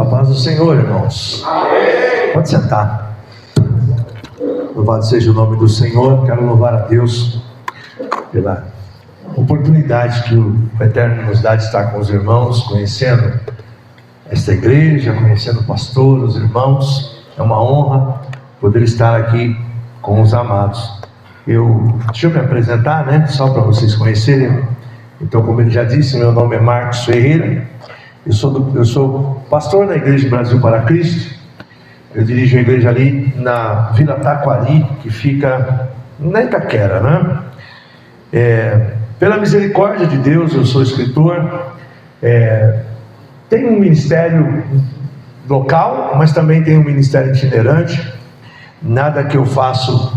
A paz do Senhor, irmãos. Amém. Pode sentar. Louvado seja o nome do Senhor. Quero louvar a Deus pela oportunidade que o Eterno nos dá de estar com os irmãos, conhecendo esta igreja, conhecendo o pastor, os irmãos. É uma honra poder estar aqui com os amados. Deixa eu me apresentar, né? Só para vocês conhecerem. Então, como ele já disse, meu nome é Marcos Ferreira. Eu sou pastor na Igreja Brasil para Cristo. Eu dirijo a igreja ali na Vila Taquari, que fica na Itaquera, né? Pela misericórdia de Deus, eu sou escritor. Tenho um ministério local, mas também tenho um ministério itinerante. Nada que eu faço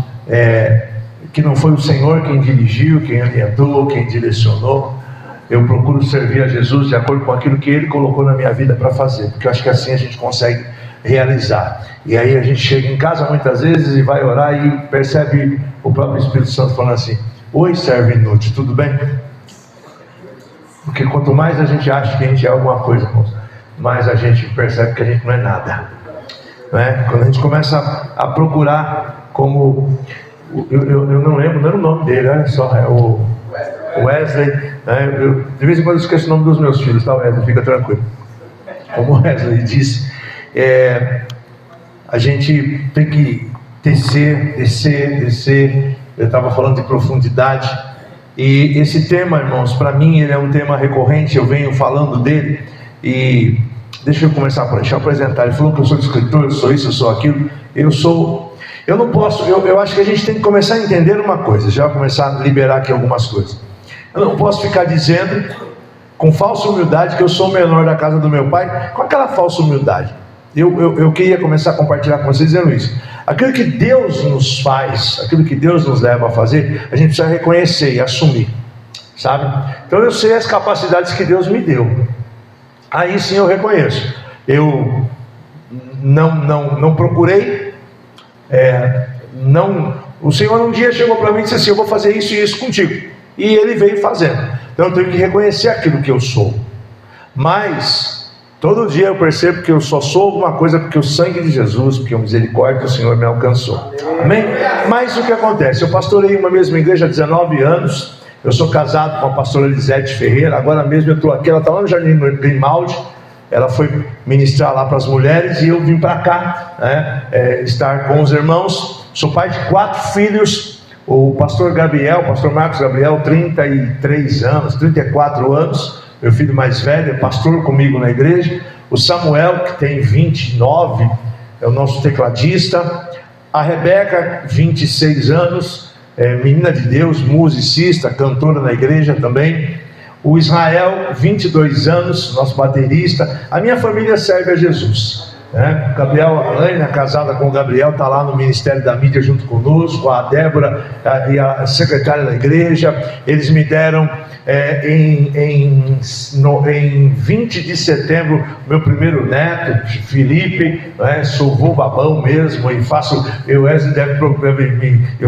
que não foi o Senhor quem dirigiu, quem orientou, quem direcionou. Eu procuro servir a Jesus de acordo com aquilo que Ele colocou na minha vida para fazer, porque eu acho que assim a gente consegue realizar. E aí a gente chega em casa muitas vezes e vai orar e percebe o próprio Espírito Santo falando assim: oi, servo inútil, tudo bem? Porque quanto mais a gente acha que a gente é alguma coisa, irmãos, mais a gente percebe que a gente não é nada, não é? Quando a gente começa a procurar, como eu não lembro nem o nome dele, olha só, é o Wesley, né? De vez em quando eu esqueço o nome dos meus filhos, tá, Wesley? Fica tranquilo. Como o Wesley disse, a gente tem que descer. Eu estava falando de profundidade, e esse tema, irmãos, para mim ele é um tema recorrente. Eu venho falando dele, e deixa eu apresentar. Ele falou que eu sou escritor, eu sou isso, eu sou aquilo. Eu não posso, eu acho que a gente tem que começar a entender uma coisa, já começar a liberar aqui algumas coisas. Eu não posso ficar dizendo com falsa humildade que eu sou o menor da casa do meu pai, com aquela falsa humildade. Eu queria começar a compartilhar com vocês dizendo isso. Aquilo que Deus nos faz, aquilo que Deus nos leva a fazer, a gente precisa reconhecer e assumir, sabe? Então eu sei as capacidades que Deus me deu. Aí sim eu reconheço. Eu não procurei. O Senhor um dia chegou para mim e disse assim: eu vou fazer isso e isso contigo. E Ele veio fazendo. Então eu tenho que reconhecer aquilo que eu sou. Mas todo dia eu percebo que eu só sou alguma coisa porque o sangue de Jesus, porque a misericórdia do Senhor me alcançou. Amém? Mas o que acontece? Eu pastorei uma mesma igreja há 19 anos. Eu sou casado com a pastora Elisete Ferreira. Agora mesmo eu estou aqui, ela está lá no Jardim Grimaldi. Ela foi ministrar lá para as mulheres e eu vim para cá, né, estar com os irmãos. Sou pai de 4 filhos. O pastor Marcos Gabriel, 33 anos, 34 anos, meu filho mais velho, é pastor comigo na igreja. O Samuel, que tem 29, é o nosso tecladista. A Rebeca, 26 anos, menina de Deus, musicista, cantora na igreja também. O Israel, 22 anos, nosso baterista. A minha família serve a Jesus, né? Gabriel, a Ana, casada com o Gabriel, está lá no Ministério da Mídia junto conosco. A Débora e a secretária da igreja. Eles me deram em 20 de setembro meu primeiro neto, Felipe, né? Sou vô babão mesmo e faço. Eu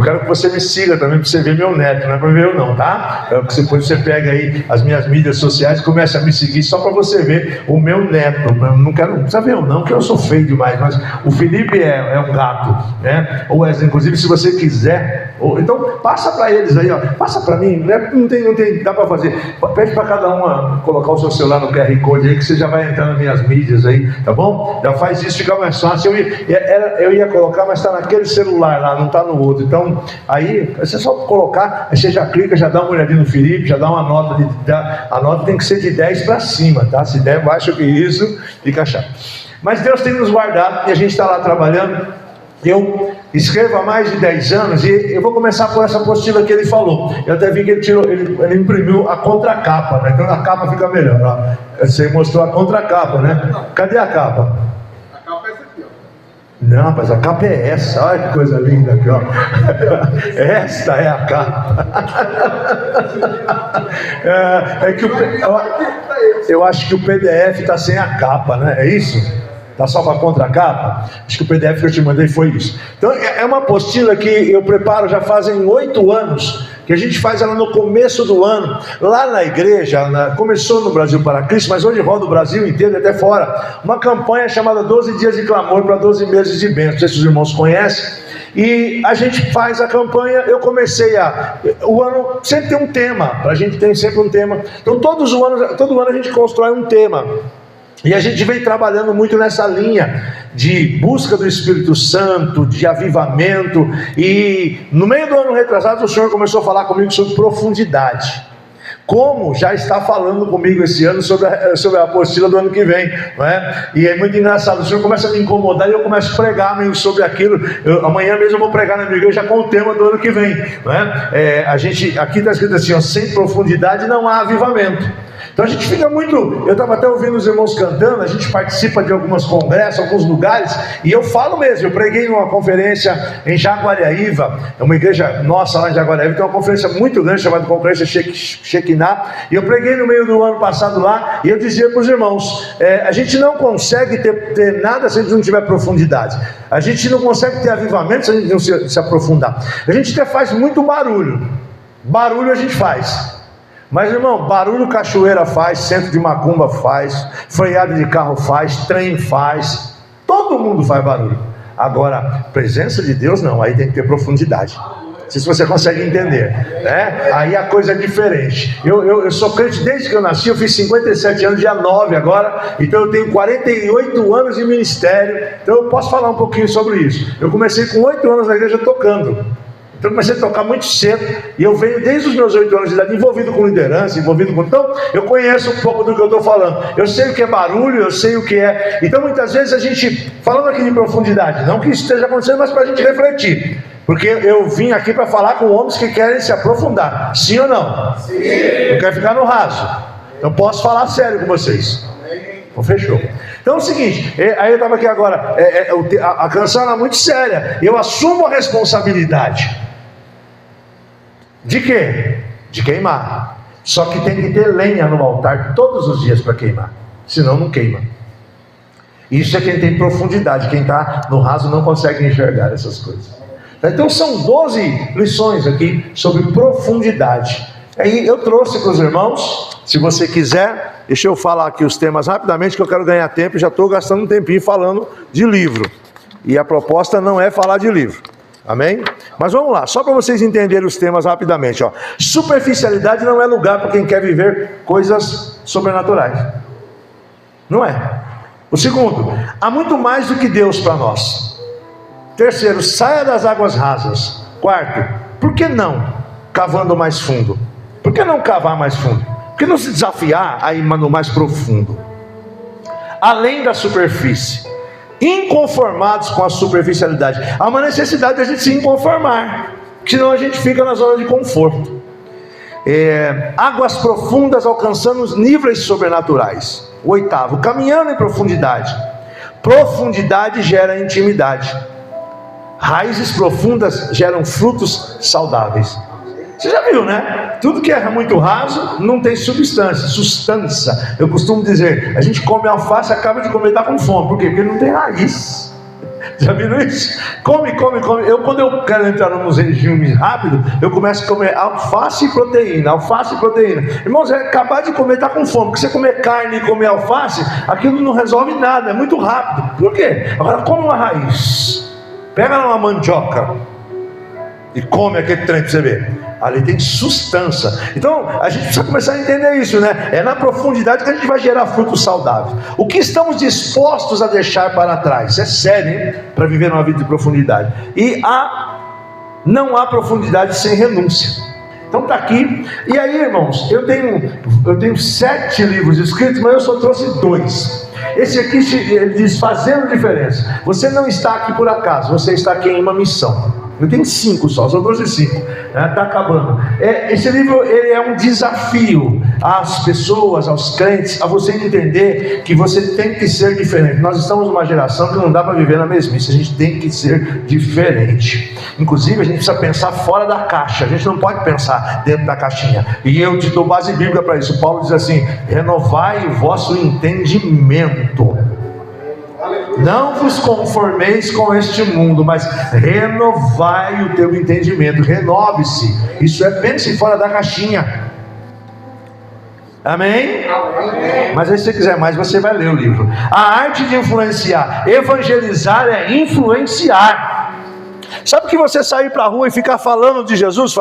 quero que você me siga também para você ver meu neto, não é para ver eu não, tá? Depois você pega aí as minhas mídias sociais e começa a me seguir só para você ver o meu neto. Não precisa ver eu não, que eu sou feio demais, mas o Felipe é um gato, né? Ou inclusive, se você quiser, então passa para eles aí, ó, passa para mim, né? Não tem, dá para fazer. Pede para cada um colocar o seu celular no QR Code aí, que você já vai entrar nas minhas mídias aí, tá bom? Já faz isso, fica mais fácil. Eu ia colocar, mas está naquele celular lá, não está no outro. Então, aí, você só colocar, aí você já clica, já dá uma olhadinha no Felipe, já dá uma nota. A nota tem que ser de 10 para cima, tá? Se der baixo que isso, fica chato. Mas Deus tem nos guardado e a gente está lá trabalhando. Eu escrevo há mais de 10 anos e eu vou começar por essa apostila que ele falou. Eu até vi que ele imprimiu a contracapa, né? Então a capa fica melhor, ó. Você mostrou a contracapa, né? Cadê a capa? A capa é essa aqui, ó. Não, mas a capa é essa. Olha que coisa linda aqui, ó. Esta é a capa. É que eu acho que o PDF está sem a capa, né? É isso? Tá só com a contracapa? Acho que o PDF que eu te mandei foi isso. Então é uma apostila que eu preparo já fazem 8 anos, que a gente faz ela no começo do ano, lá na igreja, começou no Brasil para Cristo, mas hoje roda o Brasil inteiro, até fora, uma campanha chamada 12 dias de clamor para 12 meses de bênção. Não sei se os irmãos conhecem. E a gente faz a campanha. Eu comecei o ano sempre tem um tema, a gente tem sempre um tema. Então todo ano a gente constrói um tema. E a gente vem trabalhando muito nessa linha de busca do Espírito Santo, de avivamento. E no meio do ano retrasado o Senhor começou a falar comigo sobre profundidade, como já está falando comigo esse ano sobre a apostila do ano que vem, não é? E é muito engraçado, o Senhor começa a me incomodar e eu começo a pregar meio sobre aquilo. Amanhã mesmo eu vou pregar na minha igreja com o tema do ano que vem, não é? Aqui está escrito assim, ó, sem profundidade não há avivamento. Então a gente fica muito, eu estava até ouvindo os irmãos cantando, a gente participa de alguns congressos, alguns lugares, e eu falo mesmo, eu preguei numa conferência em Jaguariaíva, é uma igreja nossa lá em Jaguariaíva, tem uma conferência muito grande chamada Conferência Shekinah, e eu preguei no meio do ano passado lá, e eu dizia para os irmãos, a gente não consegue ter nada se a gente não tiver profundidade, a gente não consegue ter avivamento se a gente não se aprofundar, a gente até faz muito barulho a gente faz. Mas irmão, barulho cachoeira faz, centro de macumba faz, freada de carro faz, trem faz, todo mundo faz barulho. Agora, presença de Deus não, aí tem que ter profundidade. Não sei se você consegue entender, né? Aí a coisa é diferente. Eu sou crente desde que eu nasci, eu fiz 57 anos, dia 9 agora, então eu tenho 48 anos de ministério, então eu posso falar um pouquinho sobre isso. Eu comecei com 8 anos na igreja tocando. Então eu comecei a tocar muito cedo, e eu venho desde os meus 8 anos de idade envolvido com liderança, então eu conheço um pouco do que eu estou falando, eu sei o que é barulho, eu sei o que é, então muitas vezes a gente, falando aqui de profundidade, não que isso esteja acontecendo, mas para a gente refletir, porque eu vim aqui para falar com homens que querem se aprofundar, sim ou não? Sim. Não quero ficar no raso, então posso falar sério com vocês. Então fechou. Então é o seguinte, aí eu estava aqui agora, a canção era muito séria, eu assumo a responsabilidade. De quê? De queimar. Só que tem que ter lenha no altar todos os dias para queimar, senão não queima. Isso é quem tem profundidade, quem está no raso não consegue enxergar essas coisas. Então são 12 lições aqui sobre profundidade. Aí eu trouxe para os irmãos, se você quiser, deixa eu falar aqui os temas rapidamente, que eu quero ganhar tempo, e já estou gastando um tempinho falando de livro. E a proposta não é falar de livro. Amém? Mas vamos lá, só para vocês entenderem os temas rapidamente. Ó. Superficialidade não é lugar para quem quer viver coisas sobrenaturais. Não é. O segundo, há muito mais do que Deus para nós. Terceiro, saia das águas rasas. Quarto, por que não cavando mais fundo? Por que não cavar mais fundo? Por que não se desafiar a ir no mais profundo? Além da superfície. Inconformados com a superficialidade. Há uma necessidade de a gente se inconformar, senão a gente fica na zona de conforto. Águas profundas alcançando os níveis sobrenaturais. O oitavo, caminhando em profundidade. Profundidade gera intimidade. Raízes profundas geram frutos saudáveis. Você já viu, né? Tudo que é muito raso não tem sustância. Eu costumo dizer, a gente come alface, acaba de comer e está com fome. Por quê? Porque não tem raiz. Já viram isso? Come. Quando eu quero entrar nos regimes rápidos, eu começo a comer alface e proteína. Irmãos, acabar de comer está com fome. Porque você comer carne e comer alface, aquilo não resolve nada, é muito rápido. Por quê? Agora come uma raiz. Pega uma mandioca e come aquele trem para você ver. Ali tem substância. Então a gente precisa começar a entender isso, né? É na profundidade que a gente vai gerar frutos saudáveis. O que estamos dispostos a deixar para trás? Isso é sério, hein? Para viver uma vida de profundidade. E não há profundidade sem renúncia. Então está aqui. E aí, irmãos, eu tenho 7 livros escritos, mas eu só trouxe 2. Esse aqui ele diz fazendo diferença. Você não está aqui por acaso, você está aqui em uma missão. Eu tenho 5 só trouxe 5. Está acabando. Esse livro ele é um desafio às pessoas, aos crentes, a você entender que você tem que ser diferente. Nós estamos numa geração que não dá para viver na mesmice, a gente tem que ser diferente. Inclusive a gente precisa pensar fora da caixa, a gente não pode pensar dentro da caixinha. E eu te dou base bíblica para isso. Paulo diz assim: renovai o vosso entendimento. Não vos conformeis com este mundo, mas renovai o teu entendimento. Renove-se. Isso é, pense fora da caixinha. Amém? Amém? Mas aí se você quiser mais, você vai ler o livro. A arte de influenciar. Evangelizar é influenciar. Sabe que você sair para a rua e ficar falando de Jesus,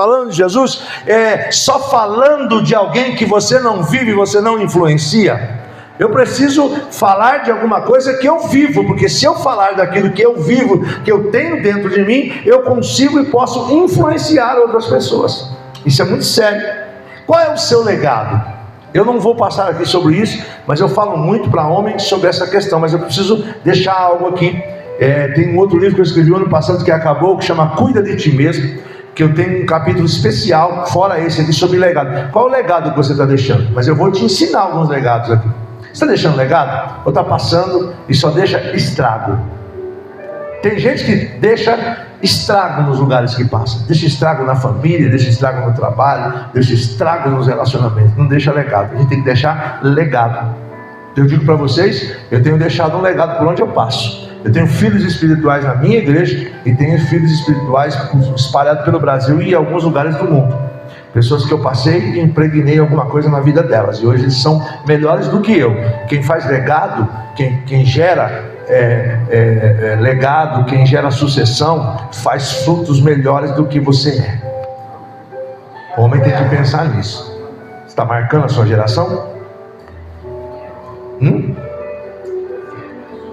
só falando de alguém que você não vive, você não influencia? Eu preciso falar de alguma coisa que eu vivo, porque se eu falar daquilo que eu vivo, que eu tenho dentro de mim, eu consigo e posso influenciar outras pessoas. Isso é muito sério. Qual é o seu legado? Eu não vou passar aqui sobre isso, mas eu falo muito para homens sobre essa questão, mas eu preciso deixar algo aqui. Tem um outro livro que eu escrevi ano passado que acabou, que chama Cuida de Ti Mesmo, que eu tenho um capítulo especial, fora esse aqui, sobre legado. Qual o legado que você está deixando? Mas eu vou te ensinar alguns legados aqui. Você está deixando legado? Ou está passando e só deixa estrago? Tem gente que deixa estrago nos lugares que passa. Deixa estrago na família, deixa estrago no trabalho, deixa estrago nos relacionamentos. Não deixa legado. A gente tem que deixar legado. Eu digo para vocês, eu tenho deixado um legado por onde eu passo. Eu tenho filhos espirituais na minha igreja e tenho filhos espirituais espalhados pelo Brasil e em alguns lugares do mundo. Pessoas que eu passei e impregnei alguma coisa na vida delas. E hoje eles são melhores do que eu. Quem faz legado, quem gera legado, quem gera sucessão, faz frutos melhores do que você é. O homem tem que pensar nisso. Você está marcando a sua geração?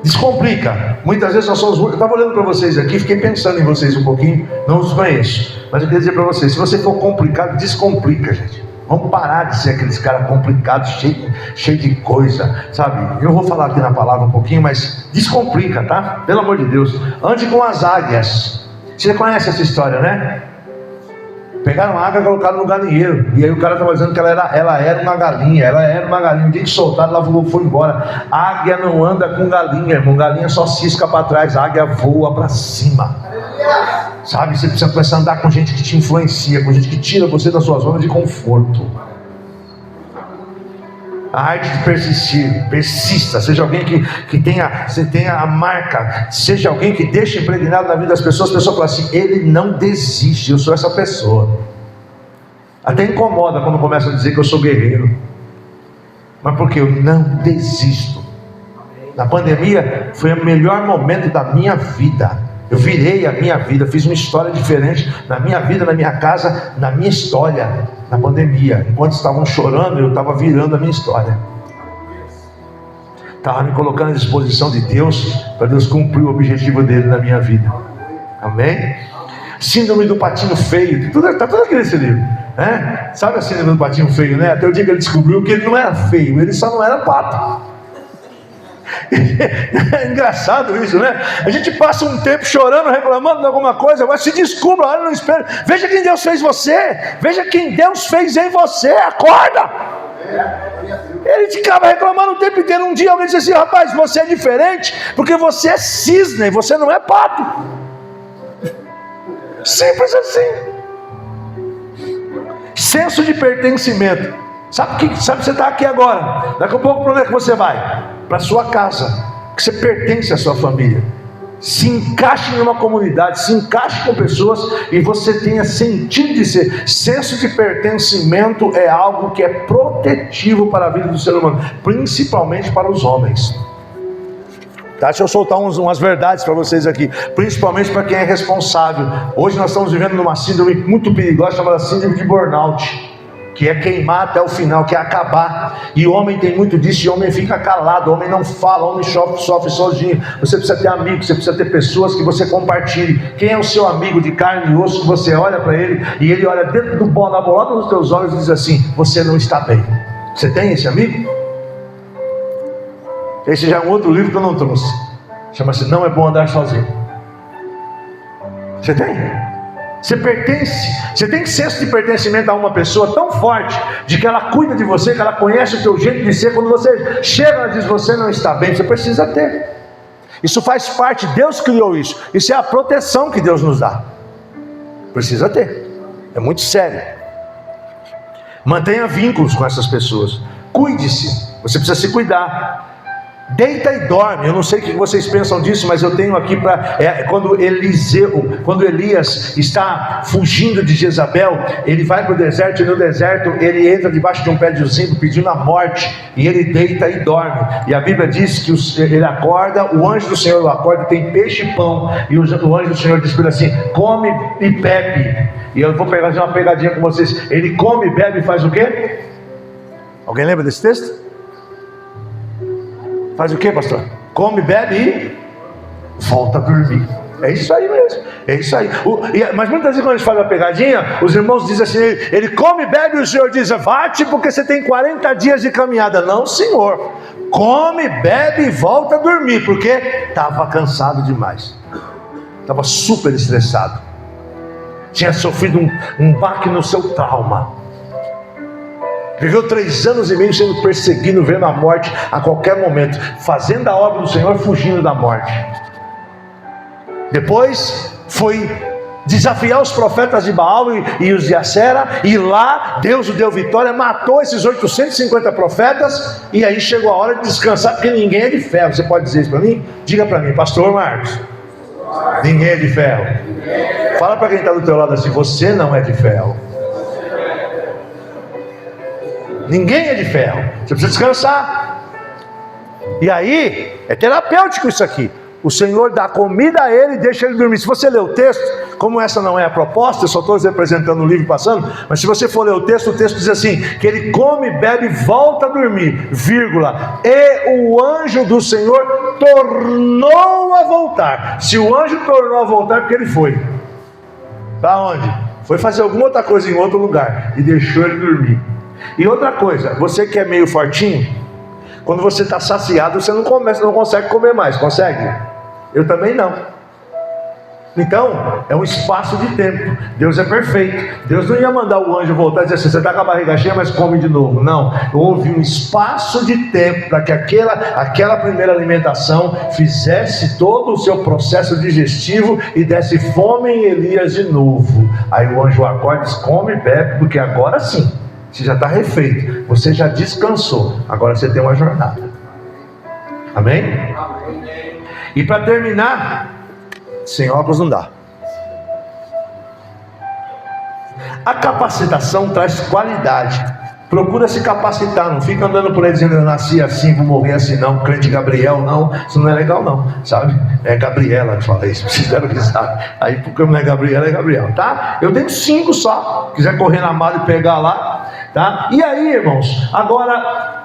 Descomplica. Muitas vezes nós somos. Eu estava olhando para vocês aqui, fiquei pensando em vocês um pouquinho. Não os conheço, mas eu queria dizer para vocês: se você for complicado, descomplica, gente. Vamos parar de ser aqueles caras complicados, cheio de coisa, sabe? Eu vou falar aqui na palavra um pouquinho, mas descomplica, tá? Pelo amor de Deus. Ande com as águias. Você conhece essa história, né? Pegaram a águia e colocaram no galinheiro. E aí o cara estava dizendo que ela era uma galinha. Ela era uma galinha. Um dia que soltaram, ela foi embora. A águia não anda com galinha, irmão. Galinha só cisca para trás. A águia voa para cima. Sabe, você precisa começar a andar com gente que te influencia, com gente que tira você da sua zona de conforto. A arte de persistir, persista, seja alguém que tenha a marca, seja alguém que deixe impregnado na vida das pessoas. As pessoas falam assim: ele não desiste, eu sou essa pessoa. Até incomoda quando começa a dizer que eu sou guerreiro, mas porque eu não desisto. Na pandemia foi o melhor momento da minha vida. Eu virei a minha vida, fiz uma história diferente na minha vida, na minha casa, na minha história, na pandemia. Enquanto estavam chorando, eu estava virando a minha história. Estava me colocando à disposição de Deus, para Deus cumprir o objetivo dele na minha vida. Amém? Síndrome do patinho feio, está tudo aqui nesse livro, né? Sabe a síndrome do patinho feio, né? Até o dia que ele descobriu que ele não era feio, ele só não era pato. É engraçado isso, né? A gente passa um tempo chorando, reclamando de alguma coisa, mas se descubra, olha no espelho, veja quem Deus fez você, veja quem Deus fez em você, acorda! Ele ficava reclamando o tempo inteiro. Um dia alguém disse assim: rapaz, você é diferente, porque você é cisne, você não é pato. Simples assim. Senso de pertencimento. Sabe que você está aqui agora, daqui a pouco para onde é que você vai? Para a sua casa, que você pertence à sua família. Se encaixe em uma comunidade, se encaixe com pessoas e você tenha sentido de ser. Senso de pertencimento é algo que é protetivo para a vida do ser humano, principalmente para os homens. Tá? Deixa eu soltar umas verdades para vocês aqui, principalmente para quem é responsável. Hoje nós estamos vivendo numa síndrome muito perigosa, chamada síndrome de burnout, que é queimar até o final, que é acabar. E o homem tem muito disso, e o homem fica calado, o homem não fala, o homem sofre sozinho. Você precisa ter amigos, você precisa ter pessoas que você compartilhe. Quem é o seu amigo de carne e osso, que você olha para ele, e ele olha dentro do na bolota dos teus olhos e diz assim: você não está bem. Você tem esse amigo? Esse já é um outro livro que eu não trouxe, chama-se Não é Bom Andar Sozinho. Você tem? Você pertence, você tem senso de pertencimento a uma pessoa tão forte, de que ela cuida de você, que ela conhece o teu jeito de ser. Quando você chega, ela diz: você não está bem. Você precisa ter. Isso faz parte, Deus criou isso. Isso é a proteção que Deus nos dá. Precisa ter. É muito sério. Mantenha vínculos com essas pessoas. Cuide-se. Você precisa se cuidar. Deita e dorme. Eu não sei o que vocês pensam disso, mas eu tenho aqui para quando Elias está fugindo de Jezabel, ele vai para o deserto, e no deserto ele entra debaixo de um pé de uzimbo pedindo a morte, e ele deita e dorme. E a Bíblia diz que ele acorda, o anjo do Senhor o acorda, tem peixe e pão, e o anjo do Senhor diz para ele assim: come e bebe. E eu vou fazer uma pegadinha com vocês. Ele come, bebe e faz o quê? Alguém lembra desse texto? Faz o que, pastor? Come, bebe e volta a dormir. É isso aí mesmo. É isso aí. Mas muitas vezes quando a gente faz a pegadinha, os irmãos dizem assim: ele come, bebe, e o Senhor diz: vá-te porque você tem 40 dias de caminhada. Não, Senhor. Come, bebe e volta a dormir, porque estava cansado demais. Estava super estressado. Tinha sofrido um baque no seu trauma. Viveu 3 anos e meio sendo perseguido, vendo a morte a qualquer momento, fazendo a obra do Senhor, fugindo da morte. Depois foi desafiar os profetas de Baal e os de Acera, e lá Deus o deu vitória, matou esses 850 profetas, e aí chegou a hora de descansar, porque ninguém é de ferro. Você pode dizer isso para mim? Diga para mim, pastor Marcos, ninguém é de ferro. Fala para quem está do teu lado assim: você não é de ferro. Ninguém é de ferro. Você precisa descansar. E aí, é terapêutico isso aqui. O Senhor dá comida a ele e deixa ele dormir. Se você ler o texto, como essa não é a proposta, eu só estou representando o livro passando, mas se você for ler o texto diz assim: que ele come, bebe e volta a dormir, vírgula, e o anjo do Senhor tornou a voltar. Se o anjo tornou a voltar, é porque ele foi. Para onde? Foi fazer alguma outra coisa em outro lugar e deixou ele dormir. E outra coisa, você que é meio fortinho, quando você está saciado, você não consegue comer mais, consegue? Eu também não. Então, é um espaço de tempo. Deus é perfeito. Deus não ia mandar o anjo voltar e dizer assim: você está com a barriga cheia, mas come de novo. Não, houve um espaço de tempo para que aquela primeira alimentação fizesse todo o seu processo digestivo e desse fome em Elias de novo. Aí o anjo acorda e diz: come e bebe, porque agora sim você já está refeito, você já descansou, agora você tem uma jornada. Amém? E para terminar, sem óculos não dá. A capacitação traz qualidade. Procura se capacitar, não fica andando por aí dizendo: eu nasci assim, vou morrer assim. Não, crente Gabriel, não, isso não é legal não, sabe? É Gabriela que fala isso, vocês deram risada. Aí porque não é Gabriela, é Gabriel, tá? Eu tenho 5 só, quiser correr na mala e pegar lá, tá? E aí, irmãos, agora,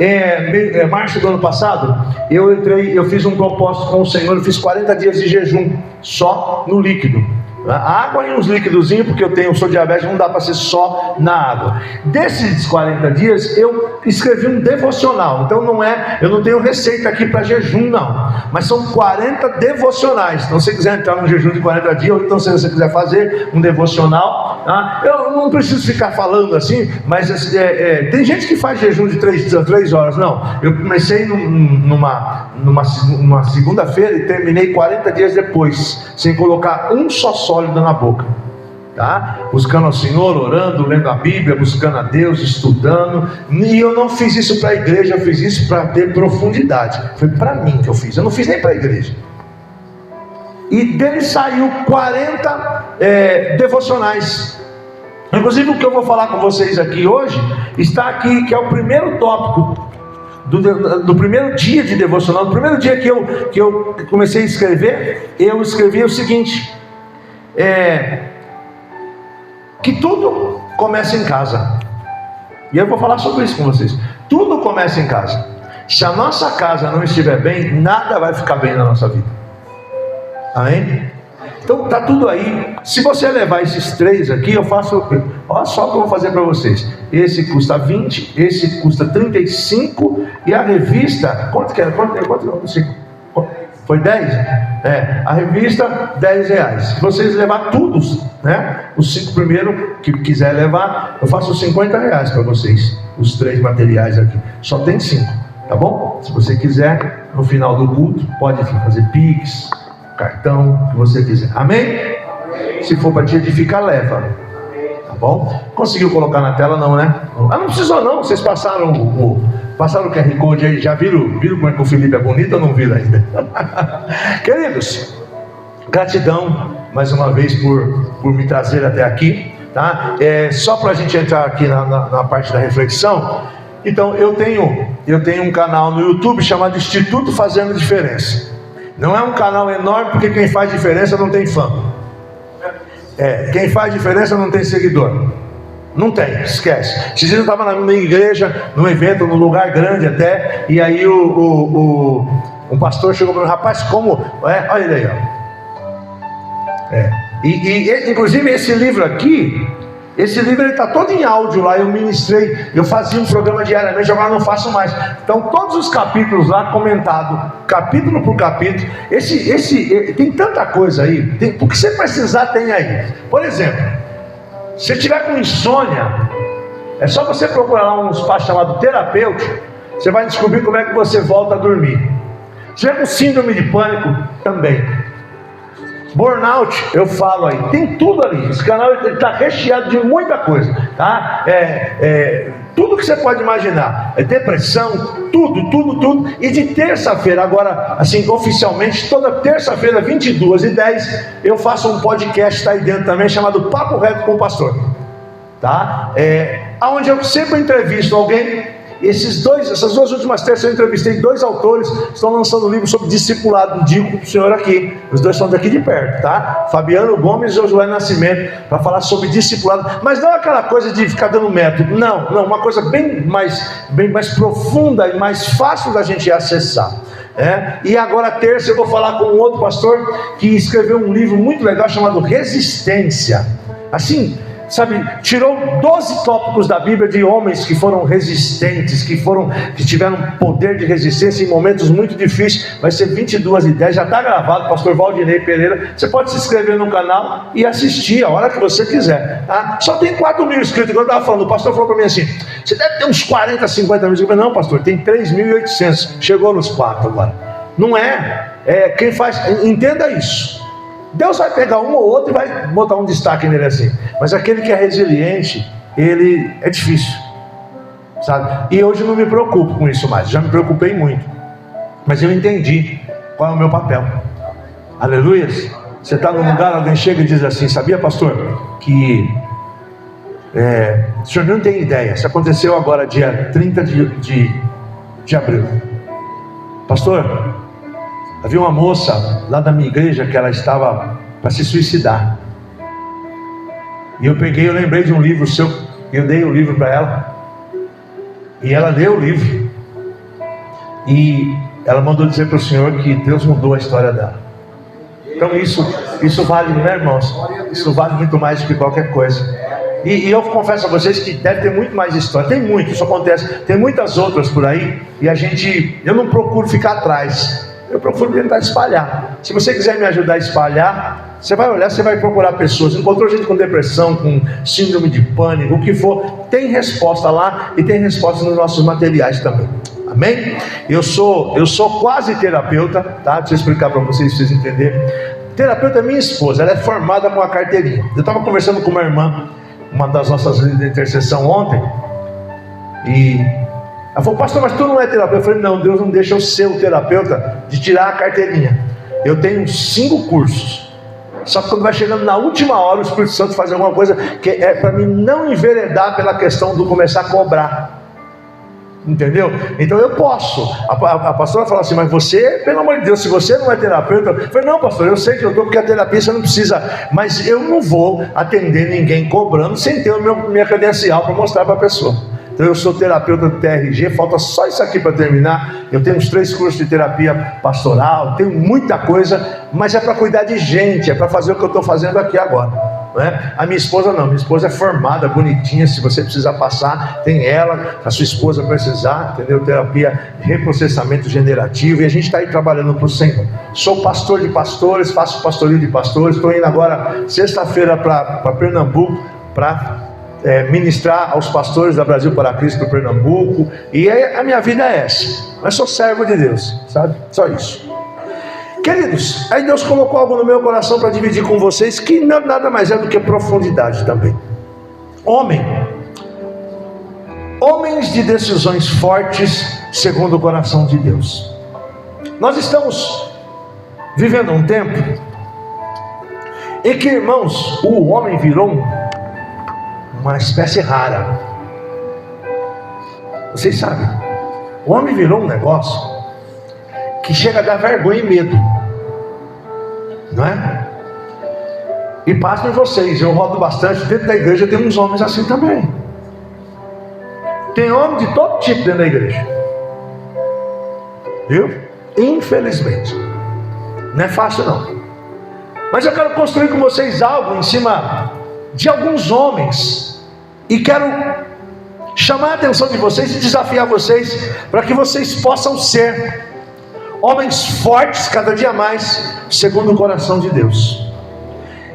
março do ano passado, eu fiz um propósito com o Senhor, eu fiz 40 dias de jejum, só no líquido. Água e uns líquidozinhos, porque eu sou diabético, não dá para ser só na água. Desses 40 dias eu escrevi um devocional. Então eu não tenho receita aqui para jejum não, mas são 40 devocionais. Então se você quiser entrar no jejum de 40 dias, ou então se você quiser fazer um devocional, tá? Eu não preciso ficar falando assim, mas tem gente que faz jejum de 3 horas. Não, eu comecei numa segunda-feira e terminei 40 dias depois, sem colocar um só sólido na boca, tá? Buscando ao Senhor, orando, lendo a Bíblia, buscando a Deus, estudando. E eu não fiz isso para a igreja, eu fiz isso para ter profundidade. Foi para mim que eu fiz, eu não fiz nem para a igreja. E dele saiu 40 devocionais. Inclusive o que eu vou falar com vocês aqui hoje está aqui, que é o primeiro tópico do primeiro dia de devocional. No primeiro dia que eu comecei a escrever, eu escrevi o seguinte: que tudo começa em casa. E eu vou falar sobre isso com vocês. Tudo começa em casa. Se a nossa casa não estiver bem, nada vai ficar bem na nossa vida. Amém? Então tá tudo aí. Se você levar esses 3 aqui, eu faço, olha só o que eu vou fazer para vocês. Esse custa 20, esse custa 35, e a revista, quanto que era? Foi 10? A revista, R$10. Se vocês levar tudo, né? Os 5 primeiros que quiser levar, eu faço R$50 para vocês. Os 3 materiais aqui. Só tem 5, tá bom? Se você quiser, no final do culto, pode fazer Pix, cartão, o que você quiser. Amém? Se for para te edificar, leva. Tá bom? Conseguiu colocar na tela não, né? Não precisou não, vocês passaram Passaram o QR Code aí, já viram como é que o Felipe é bonito ou não viram ainda? Queridos, gratidão mais uma vez por me trazer até aqui, tá? Só para a gente entrar aqui na parte da reflexão. Então eu tenho um canal no YouTube chamado Instituto Fazendo Diferença. Não é um canal enorme, porque quem faz diferença não tem fã. Quem faz diferença não tem seguidor. Não tem, esquece. Esses dias eu estava na minha igreja, num evento, num lugar grande até, e aí um pastor chegou para mim: rapaz, como? Olha ele aí, ó. Inclusive esse livro aqui, ele está todo em áudio lá. Eu ministrei, eu fazia um programa diariamente, agora não faço mais. Então todos os capítulos lá comentado, capítulo por capítulo. Tem tanta coisa aí, o que você precisar tem aí. Por exemplo, se você tiver com insônia, é só você procurar lá um espaço chamado terapêutico. Você vai descobrir como é que você volta a dormir. Se tiver com síndrome de pânico, também. Burnout, eu falo aí, tem tudo ali. Esse canal está recheado de muita coisa, tá? Tudo que você pode imaginar. Depressão, tudo. E de terça-feira, agora, assim, oficialmente, toda terça-feira, 22h10, eu faço um podcast, tá aí dentro também, chamado Papo Reto com o Pastor, tá? Onde eu sempre entrevisto alguém. Essas duas últimas terças eu entrevistei 2 autores, estão lançando um livro sobre discipulado, digo para o senhor aqui, os 2 são daqui de perto, tá? Fabiano Gomes e Josué Nascimento, para falar sobre discipulado, mas não aquela coisa de ficar dando método, não, uma coisa bem mais profunda e mais fácil da gente acessar. E agora terça eu vou falar com um outro pastor que escreveu um livro muito legal chamado Resistência. Assim, sabe, tirou 12 tópicos da Bíblia de homens que foram resistentes, que tiveram poder de resistência em momentos muito difíceis. Vai ser 22h10, já está gravado, pastor Valdinei Pereira. Você pode se inscrever no canal e assistir a hora que você quiser, tá? Só tem 4.000 inscritos. Igual eu estava falando, o pastor falou para mim assim: você deve ter uns 40, 50 mil. Eu falei: não, pastor, tem 3.800, chegou nos 4 agora. Não quem faz, entenda isso. Deus vai pegar um ou outro e vai botar um destaque nele assim. Mas aquele que é resiliente, ele é difícil, sabe? E hoje eu não me preocupo com isso mais. Já me preocupei muito, mas eu entendi qual é o meu papel. Aleluia. Você está num lugar, alguém chega e diz assim: sabia, pastor, que o senhor não tem ideia, isso aconteceu agora dia 30 de abril. Pastor, havia uma moça lá da minha igreja que ela estava para se suicidar. E eu lembrei de um livro seu, eu dei o livro para ela. E ela leu o livro. E ela mandou dizer para o Senhor que Deus mudou a história dela. Então isso vale, né, irmãos? Isso vale muito mais do que qualquer coisa. E eu confesso a vocês que deve ter muito mais história. Tem muito, isso acontece. Tem muitas outras por aí. E eu não procuro ficar atrás. Eu procuro tentar espalhar. Se você quiser me ajudar a espalhar, você vai olhar, você vai procurar pessoas. Encontrou gente com depressão, com síndrome de pânico, o que for. Tem resposta lá e tem resposta nos nossos materiais também. Amém? Eu sou quase terapeuta, tá? Deixa eu explicar para vocês entenderem. Terapeuta é minha esposa, ela é formada com a carteirinha. Eu estava conversando com uma irmã, uma das nossas líderes de intercessão ontem, e ela falou: pastor, mas tu não é terapeuta? Eu falei: não, Deus não deixa eu ser o terapeuta de tirar a carteirinha. Eu tenho 5 cursos. Só que quando vai chegando na última hora, o Espírito Santo faz alguma coisa que é para mim não enveredar pela questão do começar a cobrar. Entendeu? Então eu posso. A pastora fala assim: mas você, pelo amor de Deus, se você não é terapeuta. Eu falei: não, pastor, eu sei que eu estou, porque a terapia você não precisa. Mas eu não vou atender ninguém cobrando sem ter minha credencial para mostrar para a pessoa. Então eu sou terapeuta do TRG, falta só isso aqui para terminar. Eu tenho uns 3 cursos de terapia pastoral, tenho muita coisa, mas é para cuidar de gente, é para fazer o que eu estou fazendo aqui agora, não é? A minha esposa não, minha esposa é formada, bonitinha. Se você precisar passar, tem ela, a sua esposa precisar, entendeu? Terapia, reprocessamento generativo, e a gente está aí trabalhando para o Senhor. Sou pastor de pastores, faço pastorio de pastores, estou indo agora sexta-feira para Pernambuco, para ministrar aos pastores da Brasil para Cristo do Pernambuco. E a minha vida é essa. Mas sou servo de Deus, sabe? Só isso. Queridos, aí Deus colocou algo no meu coração para dividir com vocês, que nada mais é do que profundidade também. Homem, Homens de decisões fortes segundo o coração de Deus. Nós estamos vivendo um tempo em que, irmãos, o homem virou uma espécie rara. Vocês sabem, o homem virou um negócio que chega a dar vergonha e medo, não é? E pasmem vocês, eu rodo bastante, dentro da igreja tem uns homens assim também. Tem homem de todo tipo dentro da igreja, viu? Infelizmente, não é fácil não. Mas eu quero construir com vocês algo em cima de alguns homens, e quero chamar a atenção de vocês e desafiar vocês para que vocês possam ser homens fortes cada dia mais, segundo o coração de Deus.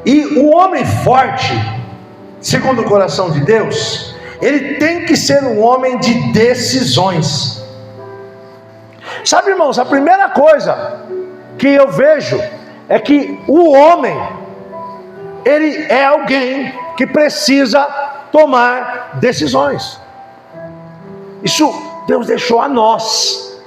E o homem forte, segundo o coração de Deus, ele tem que ser um homem de decisões. Sabe, irmãos, a primeira coisa que eu vejo é que o homem, ele é alguém que precisa tomar decisões. Isso Deus deixou a nós.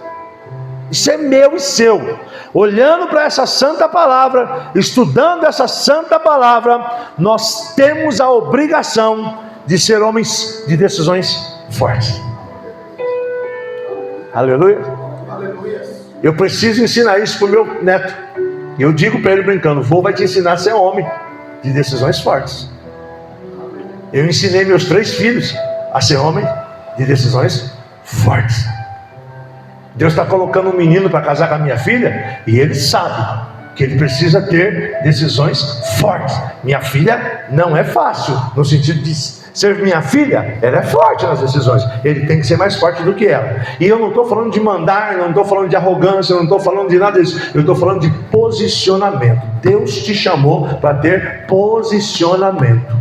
Isso é meu e seu. Olhando para essa santa palavra, estudando essa santa palavra, nós temos a obrigação de ser homens de decisões fortes. Aleluia. Eu preciso ensinar isso para o meu neto. Eu digo para ele brincando: o vô vai te ensinar a ser homem de decisões fortes. Eu ensinei meus 3 filhos a ser homem de decisões fortes. Deus está colocando um menino para casar com a minha filha, e ele sabe que ele precisa ter decisões fortes. Minha filha não é fácil, no sentido de ser minha filha, ela é forte nas decisões. Ele tem que ser mais forte do que ela. E eu não estou falando de mandar, não estou falando de arrogância, não estou falando de nada disso. Eu estou falando de posicionamento. Deus te chamou para ter posicionamento.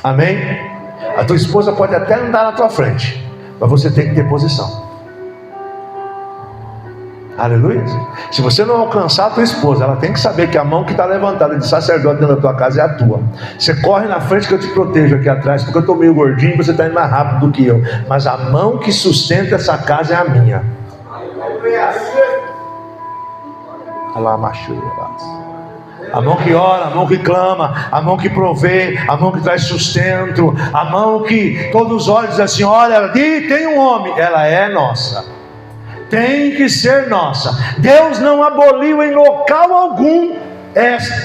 Amém? A tua esposa pode até andar na tua frente, mas você tem que ter posição. Aleluia. Se você não alcançar a tua esposa, ela tem que saber que a mão que está levantada de sacerdote dentro da tua casa é a tua. Você corre na frente que eu te protejo aqui atrás, porque eu estou meio gordinho e você está indo mais rápido do que eu. Mas a mão que sustenta essa casa é a minha. A mão que ora, a mão que clama, a mão que provê, a mão que traz sustento, a mão que todos os olhos dizem assim: olha, ali tem um homem. Ela é nossa. Tem que ser nossa. Deus não aboliu em local algum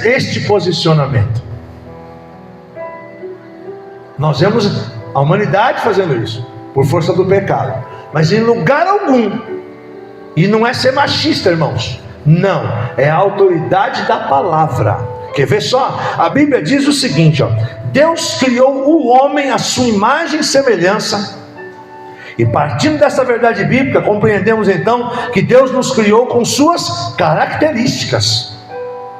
este posicionamento. Nós vemos a humanidade fazendo isso por força do pecado, mas em lugar algum. E não é ser machista, irmãos, não, é a autoridade da palavra. Quer ver só? A Bíblia diz o seguinte, ó: Deus criou o homem à sua imagem e semelhança. E partindo dessa verdade bíblica, compreendemos então que Deus nos criou com suas características.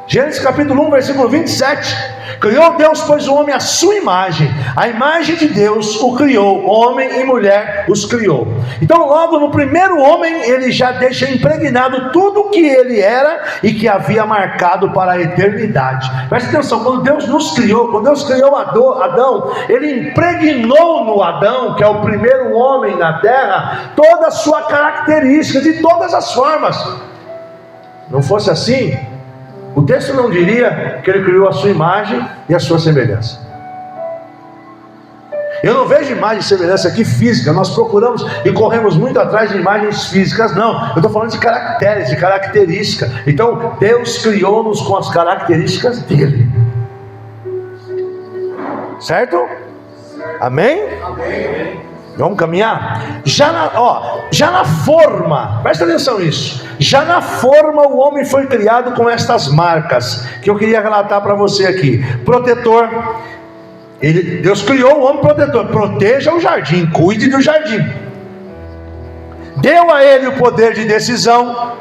Gênesis capítulo 1, versículo 27. Criou Deus, pois, o homem à sua imagem. A imagem de Deus o criou. Homem e mulher os criou. Então logo no primeiro homem, ele já deixa impregnado tudo o que ele era e que havia marcado para a eternidade. Presta atenção, quando Deus nos criou, quando Deus criou Adão, ele impregnou no Adão, que é o primeiro homem na terra, toda a sua característica, de todas as formas. Não fosse assim, o texto não diria que ele criou a sua imagem e a sua semelhança. Eu não vejo imagem e semelhança aqui física. Nós procuramos e corremos muito atrás de imagens físicas. Não, eu estou falando de caracteres, de característica. Então Deus criou-nos com as características dele. Certo? Amém? Amém. Vamos caminhar? Já na forma, presta atenção nisso. Já na forma o homem foi criado com estas marcas que eu queria relatar para você aqui. Protetor. Deus criou o homem protetor. Proteja o jardim, cuide do jardim. Deu a ele o poder de decisão.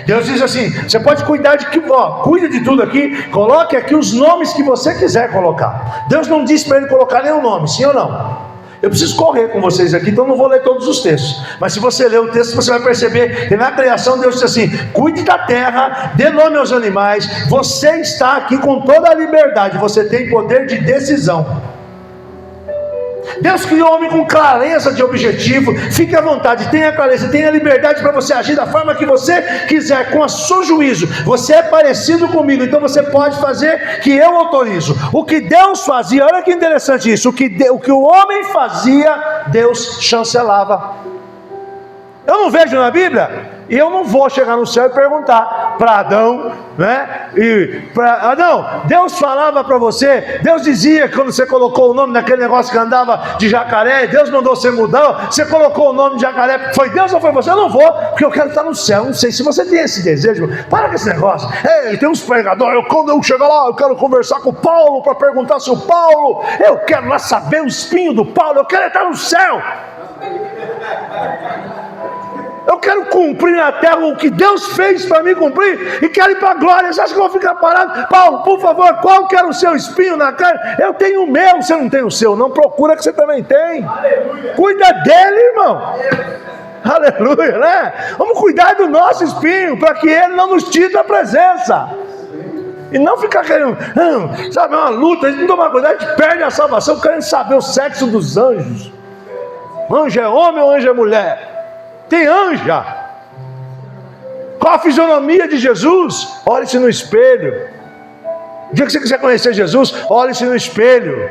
Deus diz assim: você pode cuidar de que, cuide de tudo aqui, coloque aqui os nomes que você quiser colocar. Deus não disse para ele colocar nenhum nome, sim ou não? Eu preciso correr com vocês aqui, então não vou ler todos os textos. Mas se você ler o texto, você vai perceber que na criação Deus disse assim: cuide da terra, dê nome aos animais. Você está aqui com toda a liberdade, você tem poder de decisão. Deus criou o homem com clareza de objetivo. Fique à vontade, tenha clareza, tenha liberdade para você agir da forma que você quiser, com o seu juízo. Você é parecido comigo, então você pode fazer que eu autorizo. O que Deus fazia, olha que interessante isso, o que o homem fazia, Deus chancelava. Eu não vejo na Bíblia, e eu não vou chegar no céu e perguntar para Adão, né? E para Adão, Deus falava para você, Deus dizia que quando você colocou o nome naquele negócio que andava de jacaré, Deus mandou você mudar, você colocou o nome de jacaré, foi Deus ou foi você? Eu não vou, porque eu quero estar no céu. Não sei se você tem esse desejo. Para com esse negócio. Ei, tem uns pregadores, quando eu chegar lá, eu quero conversar com o Paulo para perguntar se o Paulo, eu quero lá saber o espinho do Paulo, eu quero estar no céu. Eu quero cumprir na terra o que Deus fez para mim cumprir, e quero ir para a glória. Você acha que eu vou ficar parado? Paulo, por favor, qual que era o seu espinho na carne? Eu tenho o meu, você não tem o seu. Não, procura que você também tem. Aleluia. Cuida dele, irmão. Aleluia, né? Vamos cuidar do nosso espinho, para que ele não nos tire da presença. E não ficar querendo, sabe, é uma luta. A gente não toma cuidado, a gente perde a salvação querendo saber o sexo dos anjos. Anjo é homem ou anjo é mulher? Tem anja. Qual a fisionomia de Jesus? Olhe-se no espelho. O dia que você quiser conhecer Jesus, olhe-se no espelho,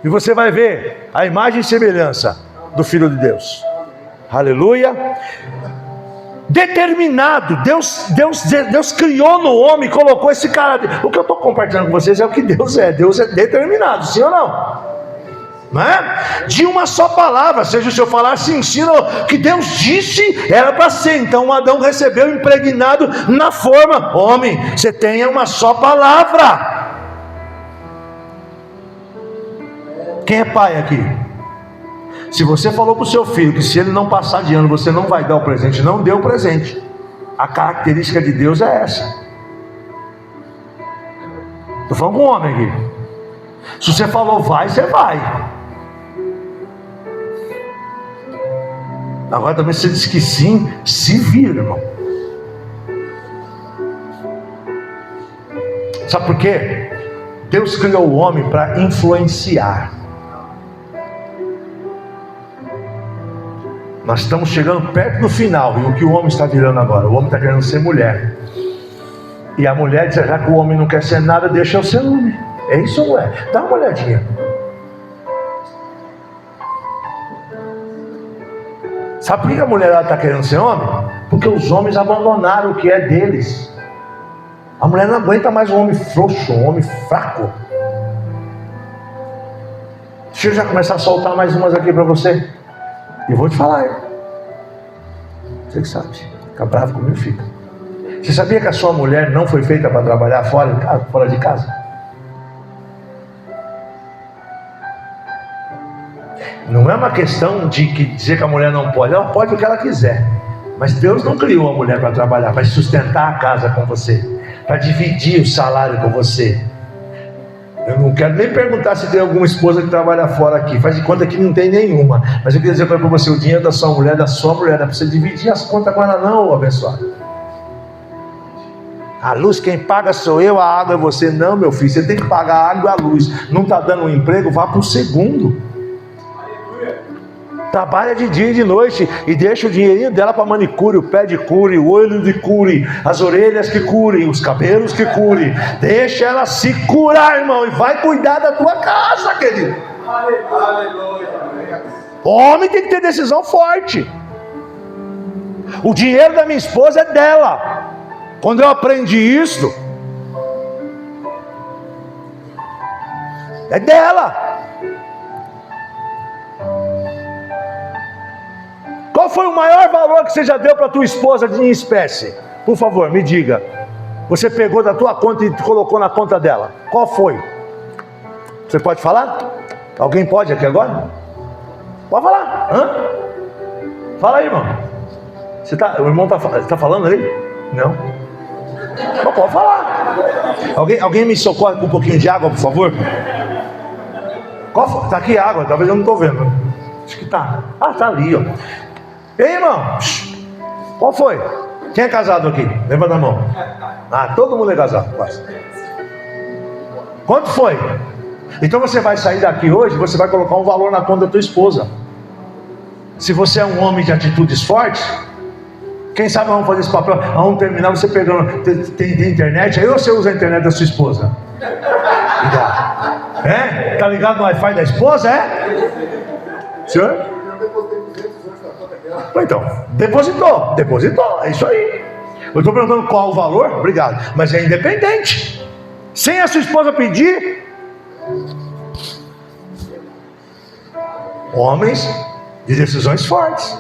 e você vai ver a imagem e semelhança do Filho de Deus. Aleluia. Determinado. Deus criou no homem, colocou esse cara. O que eu estou compartilhando com vocês é o que Deus é. Deus é determinado, sim ou não? Não é? De uma só palavra, seja se eu falar sim, sim, não, que Deus disse era para ser. Então Adão recebeu impregnado na forma, homem, você tenha uma só palavra. Quem é pai aqui? Se você falou para o seu filho que se ele não passar de ano você não vai dar o presente, não dê o presente. A característica de Deus é essa. Estou falando com um homem aqui. Se você falou vai, você vai. Agora também você diz que sim, se vira, irmão. Sabe por quê? Deus criou o homem para influenciar. Nós estamos chegando perto do final. E o que o homem está virando agora? O homem está querendo ser mulher. E a mulher diz, já que o homem não quer ser nada, deixa eu ser homem. É isso ou não é? Dá uma olhadinha. Sabe por que a mulherada está querendo ser homem? Porque os homens abandonaram o que é deles. A mulher não aguenta mais um homem frouxo, um homem fraco. Deixa eu já começar a soltar mais umas aqui para você. E vou te falar, hein? Você que sabe. Fica bravo comigo, fica. Você sabia que a sua mulher não foi feita para trabalhar fora de casa? Não é uma questão de dizer que a mulher não pode. Ela pode o que ela quiser. Mas Deus não criou a mulher para trabalhar, para sustentar a casa com você, para dividir o salário com você. Eu não quero nem perguntar se tem alguma esposa que trabalha fora aqui. Faz de conta que não tem nenhuma. Mas eu queria dizer para você, o dinheiro da sua mulher, não é para você dividir as contas com ela não, abençoado. A luz quem paga sou eu, a água é você. Não, meu filho, você tem que pagar a água e a luz. Não está dando um emprego, vá para o segundo. Trabalha de dia e de noite e deixa o dinheirinho dela para manicure, o pé de cure, o olho de cure, as orelhas que curem, os cabelos que curem. Deixa ela se curar, irmão, e vai cuidar da tua casa, querido. Aleluia. Homem tem que ter decisão forte. O dinheiro da minha esposa é dela. Quando eu aprendi isso, é dela. Qual foi o maior valor que você já deu para a tua esposa em espécie? Por favor, me diga. Você pegou da tua conta e colocou na conta dela. Qual foi? Você pode falar? Alguém pode aqui agora? Pode falar. Hã? Fala aí, irmão. O irmão está falando ali? Não. Não pode falar. Alguém me socorre com um pouquinho de água, por favor? Está aqui a água, talvez eu não estou vendo. Acho que está. Ah, está ali, ó. Ei, irmão, qual foi? Quem é casado aqui? Levanta a mão. Ah, todo mundo é casado, quase. Quanto foi? Então você vai sair daqui hoje, você vai colocar um valor na conta da tua esposa. Se você é um homem de atitudes fortes, quem sabe vamos fazer esse papel, vamos terminar você pegando, tem internet, aí você usa a internet da sua esposa. É? Tá ligado no Wi-Fi da esposa, é? Senhor? Então, depositou, é isso aí. Eu estou perguntando qual o valor, obrigado, mas é independente. Sem a sua esposa pedir. Homens de decisões fortes.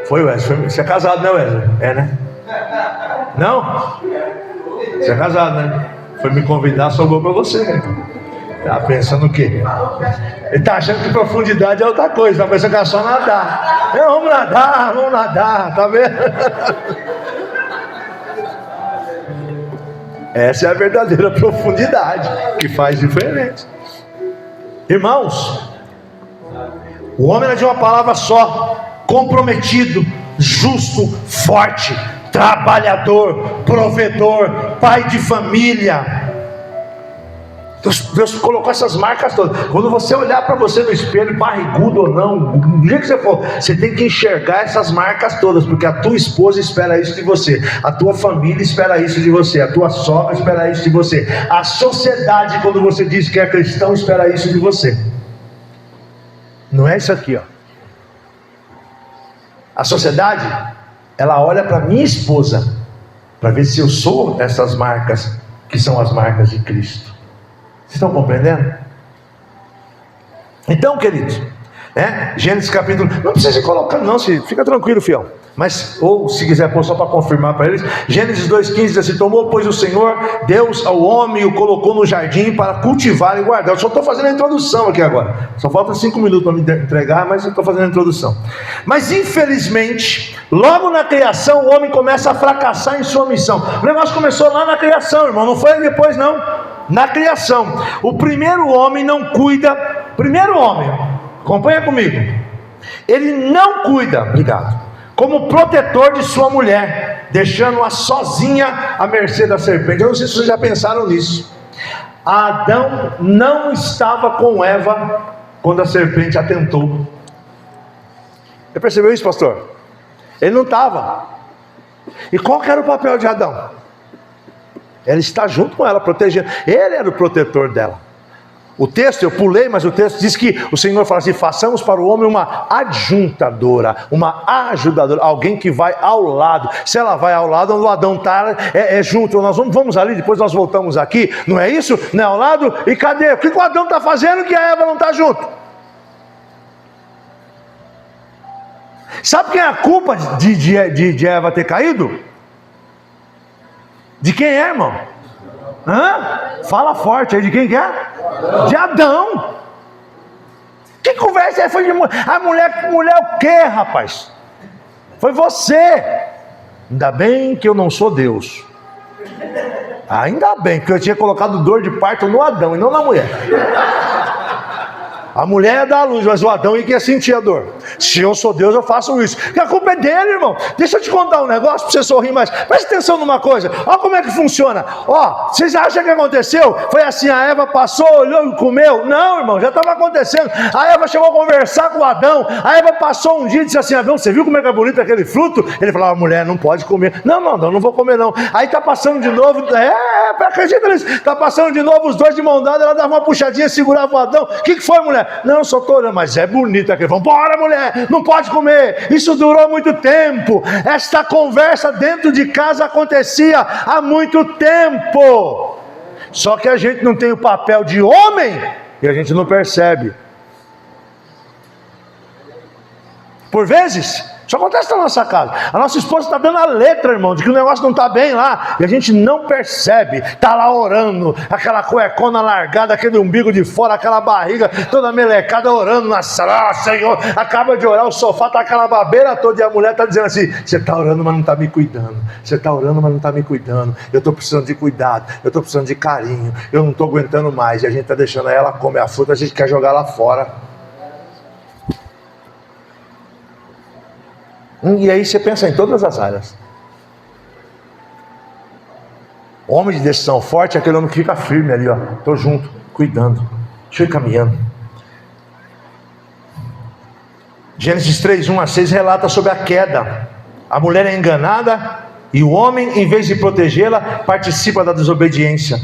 Foi, Wesley? Você é casado, né, Wesley? É, né? Não? Você é casado, né? Foi me convidar, sobrou para você. Tá pensando o quê? Ele tá achando que profundidade é outra coisa, tá pensando que é só nadar. Vamos nadar, tá vendo? Essa é a verdadeira profundidade que faz diferença. Irmãos, o homem era de uma palavra só: comprometido, justo, forte, trabalhador, provedor, pai de família. Deus colocou essas marcas todas. Quando você olhar para você no espelho, barrigudo ou não, no dia que você for, você tem que enxergar essas marcas todas, porque a tua esposa espera isso de você, a tua família espera isso de você, a tua sogra espera isso de você, a sociedade, quando você diz que é cristão, espera isso de você. Não é isso aqui, ó. A sociedade, ela olha para minha esposa para ver se eu sou essas marcas que são as marcas de Cristo. Vocês estão compreendendo? Então, queridos, Gênesis capítulo, não precisa colocar não, fica tranquilo, fiel. Mas, ou se quiser pôr só para confirmar para eles, Gênesis 2,15 diz assim: tomou pois o Senhor Deus ao homem e o colocou no jardim para cultivar e guardar. Eu só estou fazendo a introdução aqui agora, só falta 5 minutos para me entregar, mas eu estou fazendo a introdução. Mas infelizmente, logo na criação o homem começa a fracassar em sua missão. O negócio começou lá na criação, irmão, não foi depois não. Na criação, o primeiro homem não cuida. Primeiro homem, acompanha comigo, ele não cuida, obrigado, como protetor de sua mulher, deixando-a sozinha à mercê da serpente. Eu não sei se vocês já pensaram nisso. Adão não estava com Eva quando a serpente a tentou. Você percebeu isso, pastor? Ele não estava. E qual que era o papel de Adão? Ele está junto com ela, protegendo. Ele era o protetor dela. O texto, eu pulei, mas o texto diz que o Senhor fala assim: façamos para o homem uma adjuntadora, uma ajudadora, alguém que vai ao lado. Se ela vai ao lado, onde o Adão está, é junto. Nós vamos ali, depois nós voltamos aqui, não é isso? Não é ao lado? E cadê? O que o Adão está fazendo que a Eva não está junto? Sabe quem é a culpa de Eva ter caído? De quem é, irmão? Fala forte aí, de quem que é? De Adão. Que conversa é? Foi de mulher? A mulher o quê, rapaz? Foi você. Ainda bem que eu não sou Deus. Ainda bem, porque eu tinha colocado dor de parto no Adão e não na mulher. A mulher ia dar a luz, mas o Adão ia sentir a dor. Se eu sou Deus, eu faço isso. Porque a culpa é dele, irmão. Deixa eu te contar um negócio para você sorrir mais. Presta atenção numa coisa. Olha como é que funciona. Vocês acham que aconteceu? Foi assim, a Eva passou, olhou e comeu? Não, irmão, já estava acontecendo. A Eva chegou a conversar com o Adão. A Eva passou um dia e disse assim: Adão, você viu como é que é bonito aquele fruto? Ele falava: mulher, não pode comer. Não vou comer não. Aí está passando de novo. Acredita nisso. Está passando de novo, os dois de mão dada. Ela dava uma puxadinha, segurava o Adão. O que foi, mulher? Não, só estou olhando, mas é bonito aquele. Vamos embora, mulher, não pode comer. Isso durou muito tempo. Esta conversa dentro de casa acontecia há muito tempo. Só que a gente não tem o papel de homem e a gente não percebe. Por vezes, isso acontece na nossa casa. A nossa esposa está dando a letra, irmão, de que o negócio não está bem lá, e a gente não percebe. Está lá orando, aquela cuecona largada, aquele umbigo de fora, aquela barriga toda melecada, orando na sala. Senhor, acaba de orar, o sofá está aquela babeira toda, e a mulher está dizendo assim: você está orando, mas não está me cuidando. Você está orando, mas não está me cuidando. Eu estou precisando de cuidado, eu estou precisando de carinho, eu não estou aguentando mais. E a gente está deixando ela comer a fruta, a gente quer jogar lá fora. E aí você pensa em todas as áreas. Homem de decisão forte é aquele homem que fica firme ali, ó. Estou junto, cuidando, deixa eu ir caminhando. Gênesis 3, 1-6 relata sobre a queda. A mulher é enganada e o homem, em vez de protegê-la, participa da desobediência.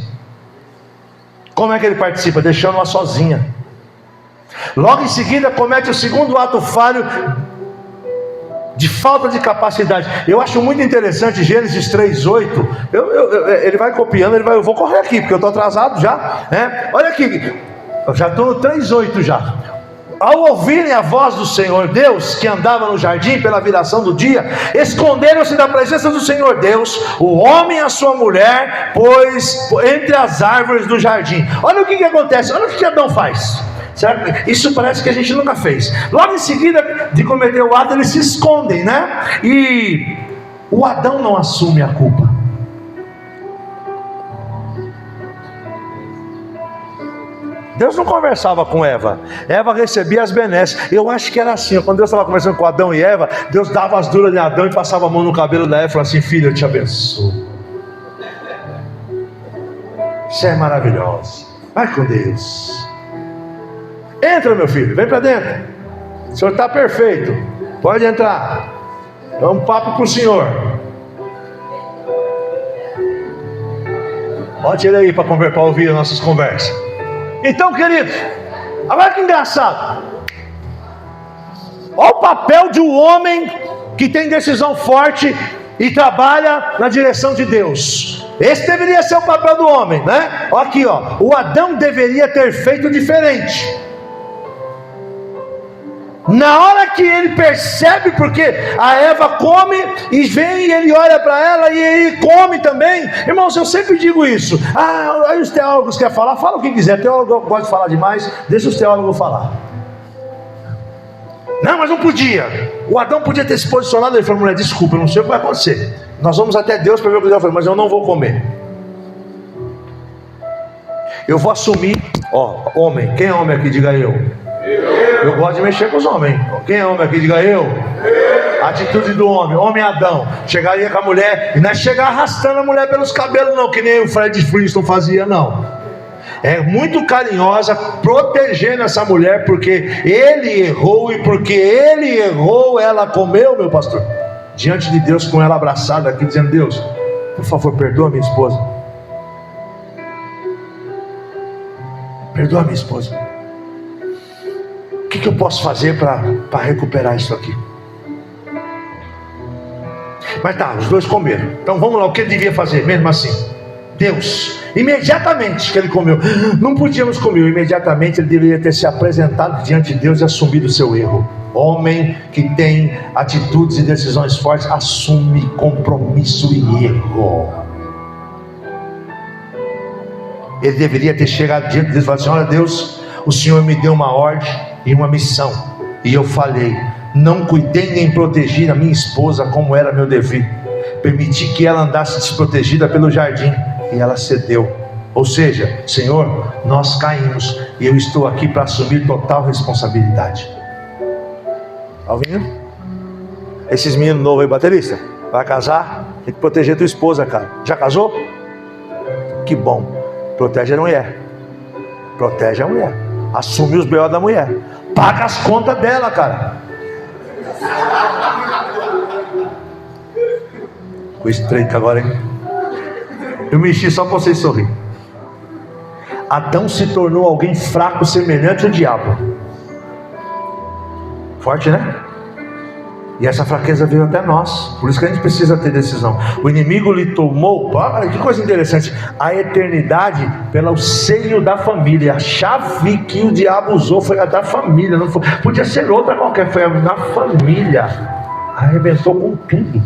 Como é que ele participa? Deixando-a sozinha. Logo em seguida comete o segundo ato falho de falta de capacidade. Eu acho muito interessante Gênesis 3:8. Ele vai copiando, eu vou correr aqui, porque eu estou atrasado já, né? Olha aqui, eu já estou no 3:8 já. Ao ouvirem a voz do Senhor Deus, que andava no jardim pela viração do dia, esconderam-se da presença do Senhor Deus, o homem e a sua mulher, pois entre as árvores do jardim. Olha o que acontece, olha o que Adão faz. Certo? Isso parece que a gente nunca fez. Logo em seguida de cometer o ato, eles se escondem, né? E o Adão não assume a culpa. Deus não conversava com Eva. Eva recebia as benesses. Eu acho que era assim, quando Deus estava conversando com Adão e Eva, Deus dava as duras de Adão e passava a mão no cabelo da Eva e falava assim: filho, eu te abençoo. Você é maravilhoso. Vai com Deus. Entra, meu filho, vem para dentro. O senhor está perfeito. Pode entrar. É um papo com o senhor. Bote ele aí para ouvir as nossas conversas. Então, queridos, agora que engraçado. Olha o papel de um homem que tem decisão forte e trabalha na direção de Deus. Esse deveria ser o papel do homem, né? Olha aqui, ó. O Adão deveria ter feito diferente. Na hora que ele percebe, porque a Eva come e vem e ele olha para ela e ele come também. Irmãos, eu sempre digo isso. Aí os teólogos querem falar, fala o que quiser. Teólogo pode falar demais, deixa os teólogos falar. Não, mas não podia. O Adão podia ter se posicionado. Ele falou: mulher, desculpa, eu não sei o que vai acontecer. Nós vamos até Deus para ver o que Deus vai fazer, mas eu não vou comer. Eu vou assumir. Ó, homem, quem é homem aqui? Diga eu. Eu gosto de mexer com os homens. Quem é homem aqui? Diga eu. Atitude do homem, homem Adão. Chegaria com a mulher, e não é chegar arrastando a mulher pelos cabelos não, que nem o Fred Flintstone fazia, não. É muito carinhosa, protegendo essa mulher, porque ele errou, e porque ele errou, ela comeu, meu pastor. Diante de Deus, com ela abraçada aqui, dizendo: Deus, por favor, perdoa minha esposa. Perdoa minha esposa. O que eu posso fazer para recuperar isso aqui? Mas tá, os dois comeram. Então vamos lá, o que ele devia fazer mesmo assim? Deus, imediatamente que ele comeu, não podíamos comer, imediatamente ele deveria ter se apresentado diante de Deus e assumido o seu erro. Homem que tem atitudes e decisões fortes, assume compromisso e erro. Ele deveria ter chegado diante de Deus e falado assim: olha Deus, o Senhor me deu uma ordem e uma missão, e eu falhei, não cuidei nem protegi a minha esposa como era meu dever, permiti que ela andasse desprotegida pelo jardim, e ela cedeu. Ou seja, Senhor, nós caímos, e eu estou aqui para assumir total responsabilidade. Está ouvindo? Esses meninos novos aí, baterista, vai casar, tem que proteger tua esposa, cara. Já casou? Que bom. Protege a mulher. Protege a mulher. Assume os B.O. da mulher. Paga as contas dela, cara. Ficou estreito agora, hein? Eu mexi só para vocês sorrirem. Adão se tornou alguém fraco, semelhante ao diabo. Forte, né? E essa fraqueza veio até nós. Por isso que a gente precisa ter decisão. O inimigo lhe tomou, olha que coisa interessante, a eternidade pelo seio da família. A chave que o diabo usou foi a da família, não foi, podia ser outra qualquer, foi a da família. Arrebentou com tudo.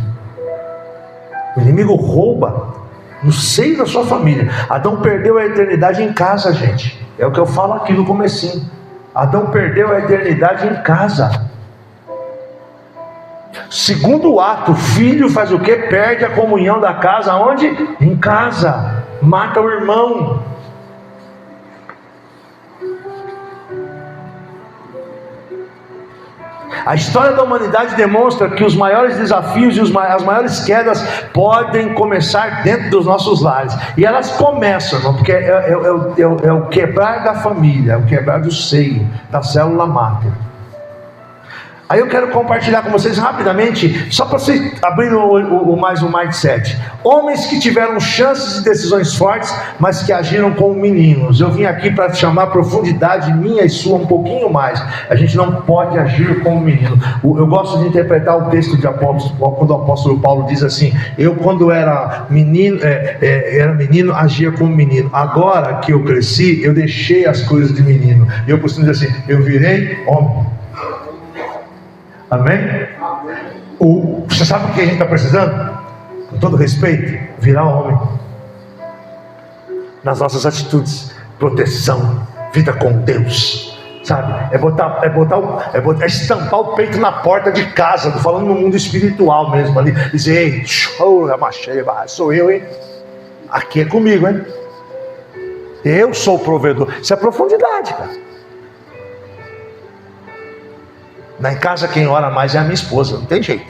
O inimigo rouba no seio da sua família. Adão perdeu a eternidade em casa, gente. É o que eu falo aqui no comecinho. Adão perdeu a eternidade em casa. Segundo ato, o filho faz o que? Perde a comunhão da casa. Onde? Em casa. Mata o irmão. A história da humanidade demonstra que os maiores desafios e as maiores quedas podem começar dentro dos nossos lares. E elas começam, irmão, porque é o quebrar da família, é o quebrar do seio, da célula máter. Aí eu quero compartilhar com vocês rapidamente, só para vocês abrirem mais um mindset. Homens que tiveram chances e decisões fortes, mas que agiram como meninos. Eu vim aqui para chamar a profundidade minha e sua um pouquinho mais. A gente não pode agir como menino. Eu gosto de interpretar o texto de Apóstolo, quando o apóstolo Paulo diz assim: eu quando era menino, agia como menino. Agora que eu cresci, eu deixei as coisas de menino. E eu costumo dizer assim: eu virei homem. Amém? Você sabe o que a gente está precisando? Com todo respeito, virar homem. Nas nossas atitudes, proteção, vida com Deus, sabe? É estampar o peito na porta de casa, falando no mundo espiritual mesmo ali. Dizer: ei, sou eu, hein? Aqui é comigo, hein? Eu sou o provedor. Isso é profundidade, cara. Lá em casa quem ora mais é a minha esposa, não tem jeito.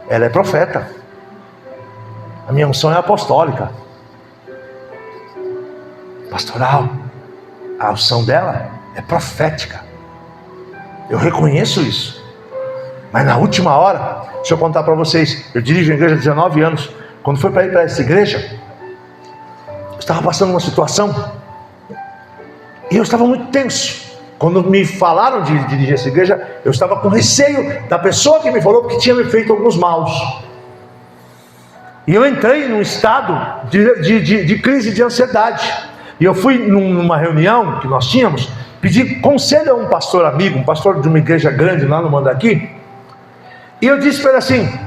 Ela é profeta. A minha unção é apostólica, pastoral. A unção dela é profética. Eu reconheço isso. Mas na última hora, deixa eu contar para vocês. Eu dirijo a igreja há 19 anos. Quando foi para ir para essa igreja, eu estava passando uma situação e eu estava muito tenso. Quando me falaram de dirigir essa igreja, eu estava com receio da pessoa que me falou, porque tinha me feito alguns maus. E eu entrei num estado de crise de ansiedade. E eu fui numa reunião que nós tínhamos, pedi conselho a um pastor amigo, um pastor de uma igreja grande lá no Mandaqui. E eu disse para ele assim: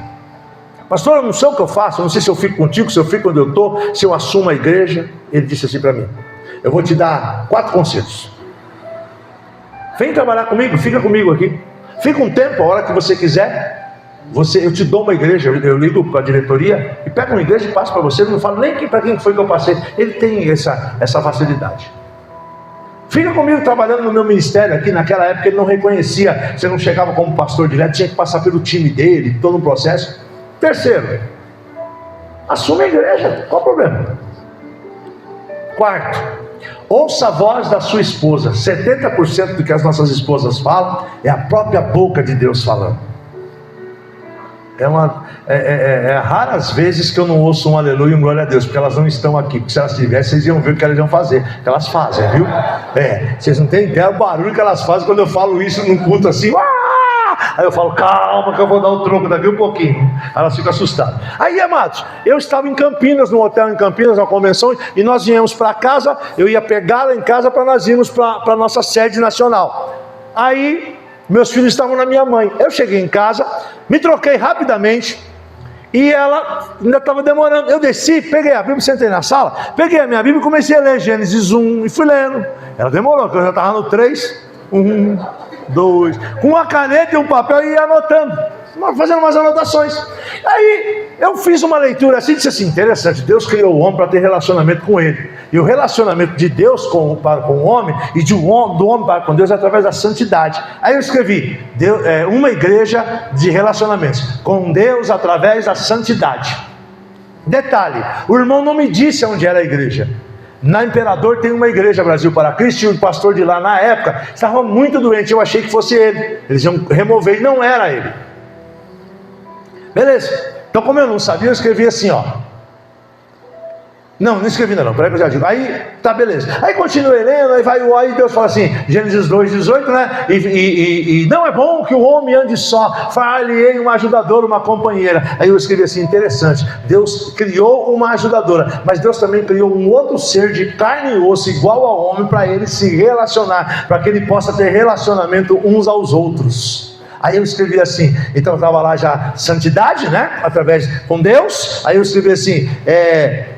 pastor, eu não sei o que eu faço, eu não sei se eu fico contigo, se eu fico onde eu estou, se eu assumo a igreja. Ele disse assim para mim: eu vou te dar 4 conselhos. Vem trabalhar comigo, fica comigo aqui. Fica um tempo, a hora que você quiser. Eu te dou uma igreja, eu ligo para a diretoria e pego uma igreja e passo para você. Eu não falo nem para quem foi que eu passei. Ele tem essa facilidade. Fica comigo trabalhando no meu ministério aqui. Naquela época ele não reconhecia. Você não chegava como pastor direto, tinha que passar pelo time dele, todo um processo. Terceiro, assume a igreja, qual o problema? Quarto, ouça a voz da sua esposa. 70% do que as nossas esposas falam é a própria boca de Deus falando. É raras vezes que eu não ouço um aleluia e um glória a Deus, porque elas não estão aqui. Porque se elas estivessem, vocês iam ver o que elas iam fazer. Que elas fazem, viu? Vocês não têm ideia do barulho que elas fazem quando eu falo isso num culto assim. Aí eu falo: calma que eu vou dar o troco daqui um pouquinho. Elas ficam assustadas. Aí, amados, eu estava em Campinas, no hotel em Campinas, na convenção, e nós viemos para casa. Eu ia pegá-la em casa para nós irmos para a nossa sede nacional. Aí meus filhos estavam na minha mãe. Eu cheguei em casa, me troquei rapidamente e ela ainda estava demorando. Eu desci, peguei a Bíblia, sentei na sala, peguei a minha Bíblia e comecei a ler Gênesis 1 e fui lendo. Ela demorou, porque eu já estava no 3, 1, 2, com uma caneta e um papel e ia anotando, fazendo umas anotações. Aí eu fiz uma leitura assim, disse assim: interessante, Deus criou o homem para ter relacionamento com ele. E o relacionamento de Deus com o homem e do homem para com Deus é através da santidade. Aí eu escrevi: uma igreja de relacionamentos com Deus através da santidade. Detalhe, o irmão não me disse onde era a igreja. Na Imperador tem uma igreja, Brasil para Cristo, e o pastor de lá na época estava muito doente. Eu achei que fosse ele, eles iam remover, e não era ele. Beleza, então como eu não sabia, eu escrevi assim, ó. Não escrevi não, peraí que eu já digo. Aí, tá, beleza. Aí continuei lendo, aí Deus fala assim, Gênesis 2:18, né? E não é bom que o homem ande só, far-lhe-ei uma ajudadora, uma companheira. Aí eu escrevi assim, interessante, Deus criou uma ajudadora, mas Deus também criou um outro ser de carne e osso, igual ao homem, para ele se relacionar, para que ele possa ter relacionamento uns aos outros. Aí eu escrevi assim, então estava lá já santidade, né? Através com Deus. Aí eu escrevi assim,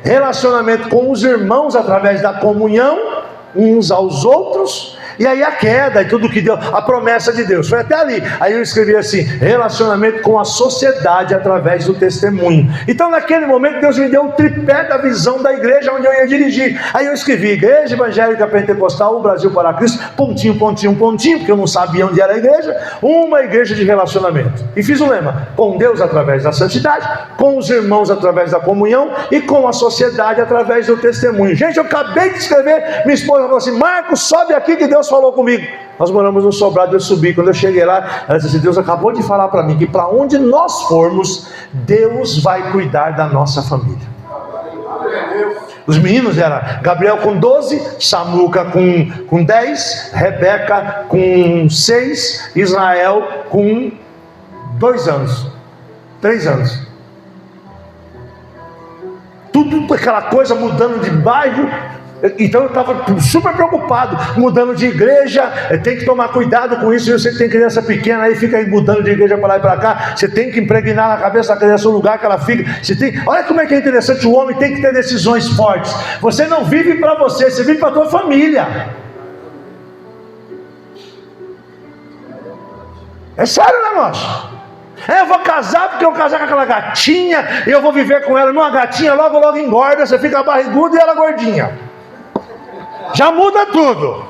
relacionamento com os irmãos através da comunhão uns aos outros. E aí a queda e tudo que deu, a promessa de Deus, foi até ali. Aí eu escrevi assim: relacionamento com a sociedade através do testemunho. Então naquele momento Deus me deu o tripé da visão da igreja onde eu ia dirigir. Aí eu escrevi: Igreja Evangélica Pentecostal, o Brasil para Cristo, pontinho, pontinho, pontinho, porque eu não sabia onde era a igreja, uma igreja de relacionamento. E fiz o lema: com Deus através da santidade, com os irmãos através da comunhão e com a sociedade através do testemunho. Gente, eu acabei de escrever, minha esposa falou assim: Marcos, sobe aqui que Deus falou comigo. Nós moramos no sobrado, eu subi. Quando eu cheguei lá, ela disse assim: Deus acabou de falar para mim que para onde nós formos, Deus vai cuidar da nossa família. Os meninos eram Gabriel com 12, Samuca com 10, Rebeca com 6, Israel com 2 anos, 3 anos. Tudo aquela coisa mudando de bairro. Então eu estava super preocupado, mudando de igreja, tem que tomar cuidado com isso. Você que tem criança pequena aí, fica aí mudando de igreja para lá e para cá, você tem que impregnar na cabeça da criança o lugar que ela fica. Olha como é que é interessante, o homem tem que ter decisões fortes. Você não vive para você, você vive para a tua família. É sério, né, moço? Eu vou casar porque eu vou casar com aquela gatinha, e eu vou viver com ela. Uma gatinha logo engorda, você fica barrigudo e ela gordinha. Já muda tudo.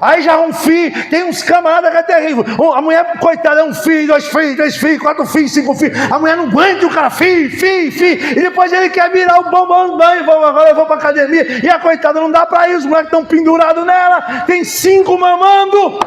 Aí já um filho, tem uns camaradas que é terrível. A mulher, coitada, é um filho, 2 filhos, 3 filhos, 4 filhos, 5 filhos. A mulher não aguenta o cara, filho. E depois ele quer virar o bombom do banho. Agora eu vou para academia. E a coitada não dá para ir, os moleques estão pendurados nela. Tem 5 mamando.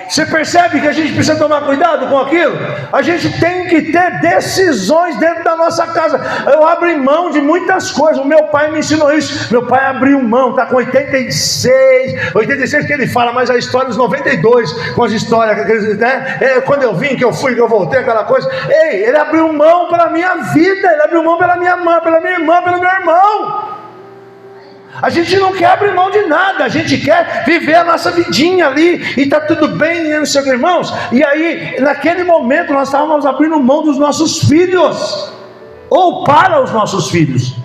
Você percebe que a gente precisa tomar cuidado com aquilo? A gente tem que ter decisões dentro da nossa casa. Eu abri mão de muitas coisas. O meu pai me ensinou isso. Meu pai abriu mão, está com 86 que ele fala, mas a história dos 92, com as histórias, né? Quando eu vim, que eu fui, que eu voltei, aquela coisa. Ele abriu mão pela minha vida, ele abriu mão pela minha mãe, pela minha irmã, pelo meu irmão. A gente não quer abrir mão de nada, a gente quer viver a nossa vidinha ali, e está tudo bem, meus irmãos. E aí, naquele momento, nós estávamos abrindo mão dos nossos filhos, ou para os nossos filhos.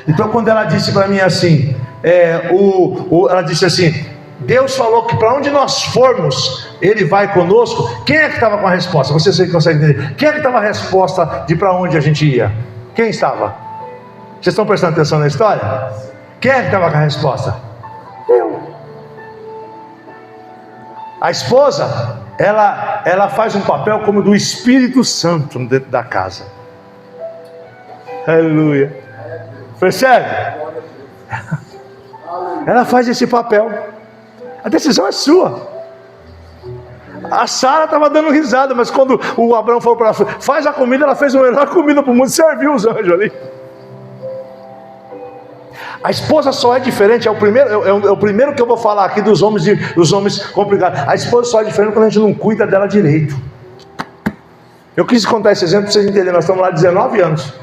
Então, quando ela disse para mim assim, ela disse assim: Deus falou que para onde nós formos, Ele vai conosco. Quem é que estava com a resposta? Você consegue entender? Quem é que estava a resposta de para onde a gente ia? Quem estava? Vocês estão prestando atenção na história? Quem é que estava com a resposta? Eu. A esposa, ela faz um papel como do Espírito Santo dentro da casa. Aleluia. Percebe? Ela faz esse papel. A decisão é sua. A Sara estava dando risada, mas quando o Abraão falou para ela: faz a comida, ela fez a melhor comida para o mundo, serviu os anjos ali. A esposa só é diferente, é o primeiro que eu vou falar aqui dos homens complicados. A esposa só é diferente quando a gente não cuida dela direito. Eu quis contar esse exemplo para vocês entenderem. Nós estamos lá 19 anos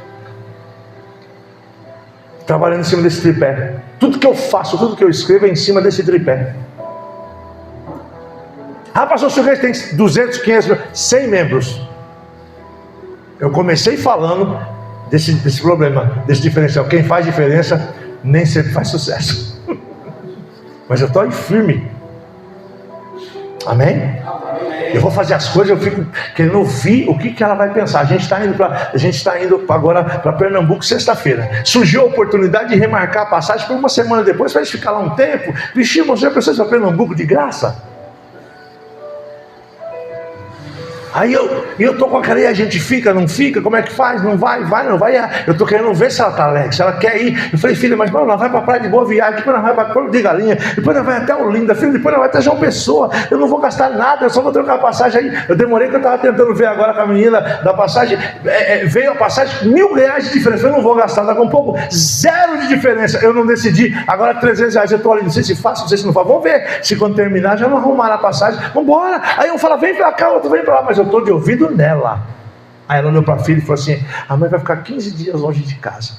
trabalhando em cima desse tripé. Tudo que eu faço, tudo que eu escrevo é em cima desse tripé. Pastor, o senhor tem 200, 500, 100 membros. Eu comecei falando desse problema, desse diferencial. Quem faz diferença nem sempre faz sucesso. Mas eu estou aí firme. Amém? Eu vou fazer as coisas, eu fico querendo ouvir o que ela vai pensar. A gente está indo agora para Pernambuco sexta-feira. Surgiu a oportunidade de remarcar a passagem por uma semana depois, para a gente ficar lá um tempo. Vixe, irmão, já pensou em ir para Pernambuco de graça? Aí eu estou com aquela, e a gente fica, não fica, como é que faz? Não vai, não vai. Eu estou querendo ver se ela está alegre, se ela quer ir. Eu falei: filha, mas nós vai para a Praia de Boa Viagem, depois nós vai para Porto de Galinha, depois nós vai até Olinda, filho, depois nós vai até João Pessoa. Eu não vou gastar nada, eu só vou trocar a passagem aí. Eu demorei, que eu estava tentando ver agora com a menina da passagem, veio a passagem, R$1.000 de diferença. Eu não vou gastar, daqui a um pouco, 0 de diferença. Eu não decidi, agora R$300. Eu estou ali, não sei se faço, não sei se não faço. Vamos ver, se quando terminar já não arrumaram a passagem, vamos embora. Aí um fala: vem para cá, outro vem para lá, mas eu estou de ouvido nela. Aí ela olhou para a filha e falou assim: a mãe vai ficar 15 dias longe de casa.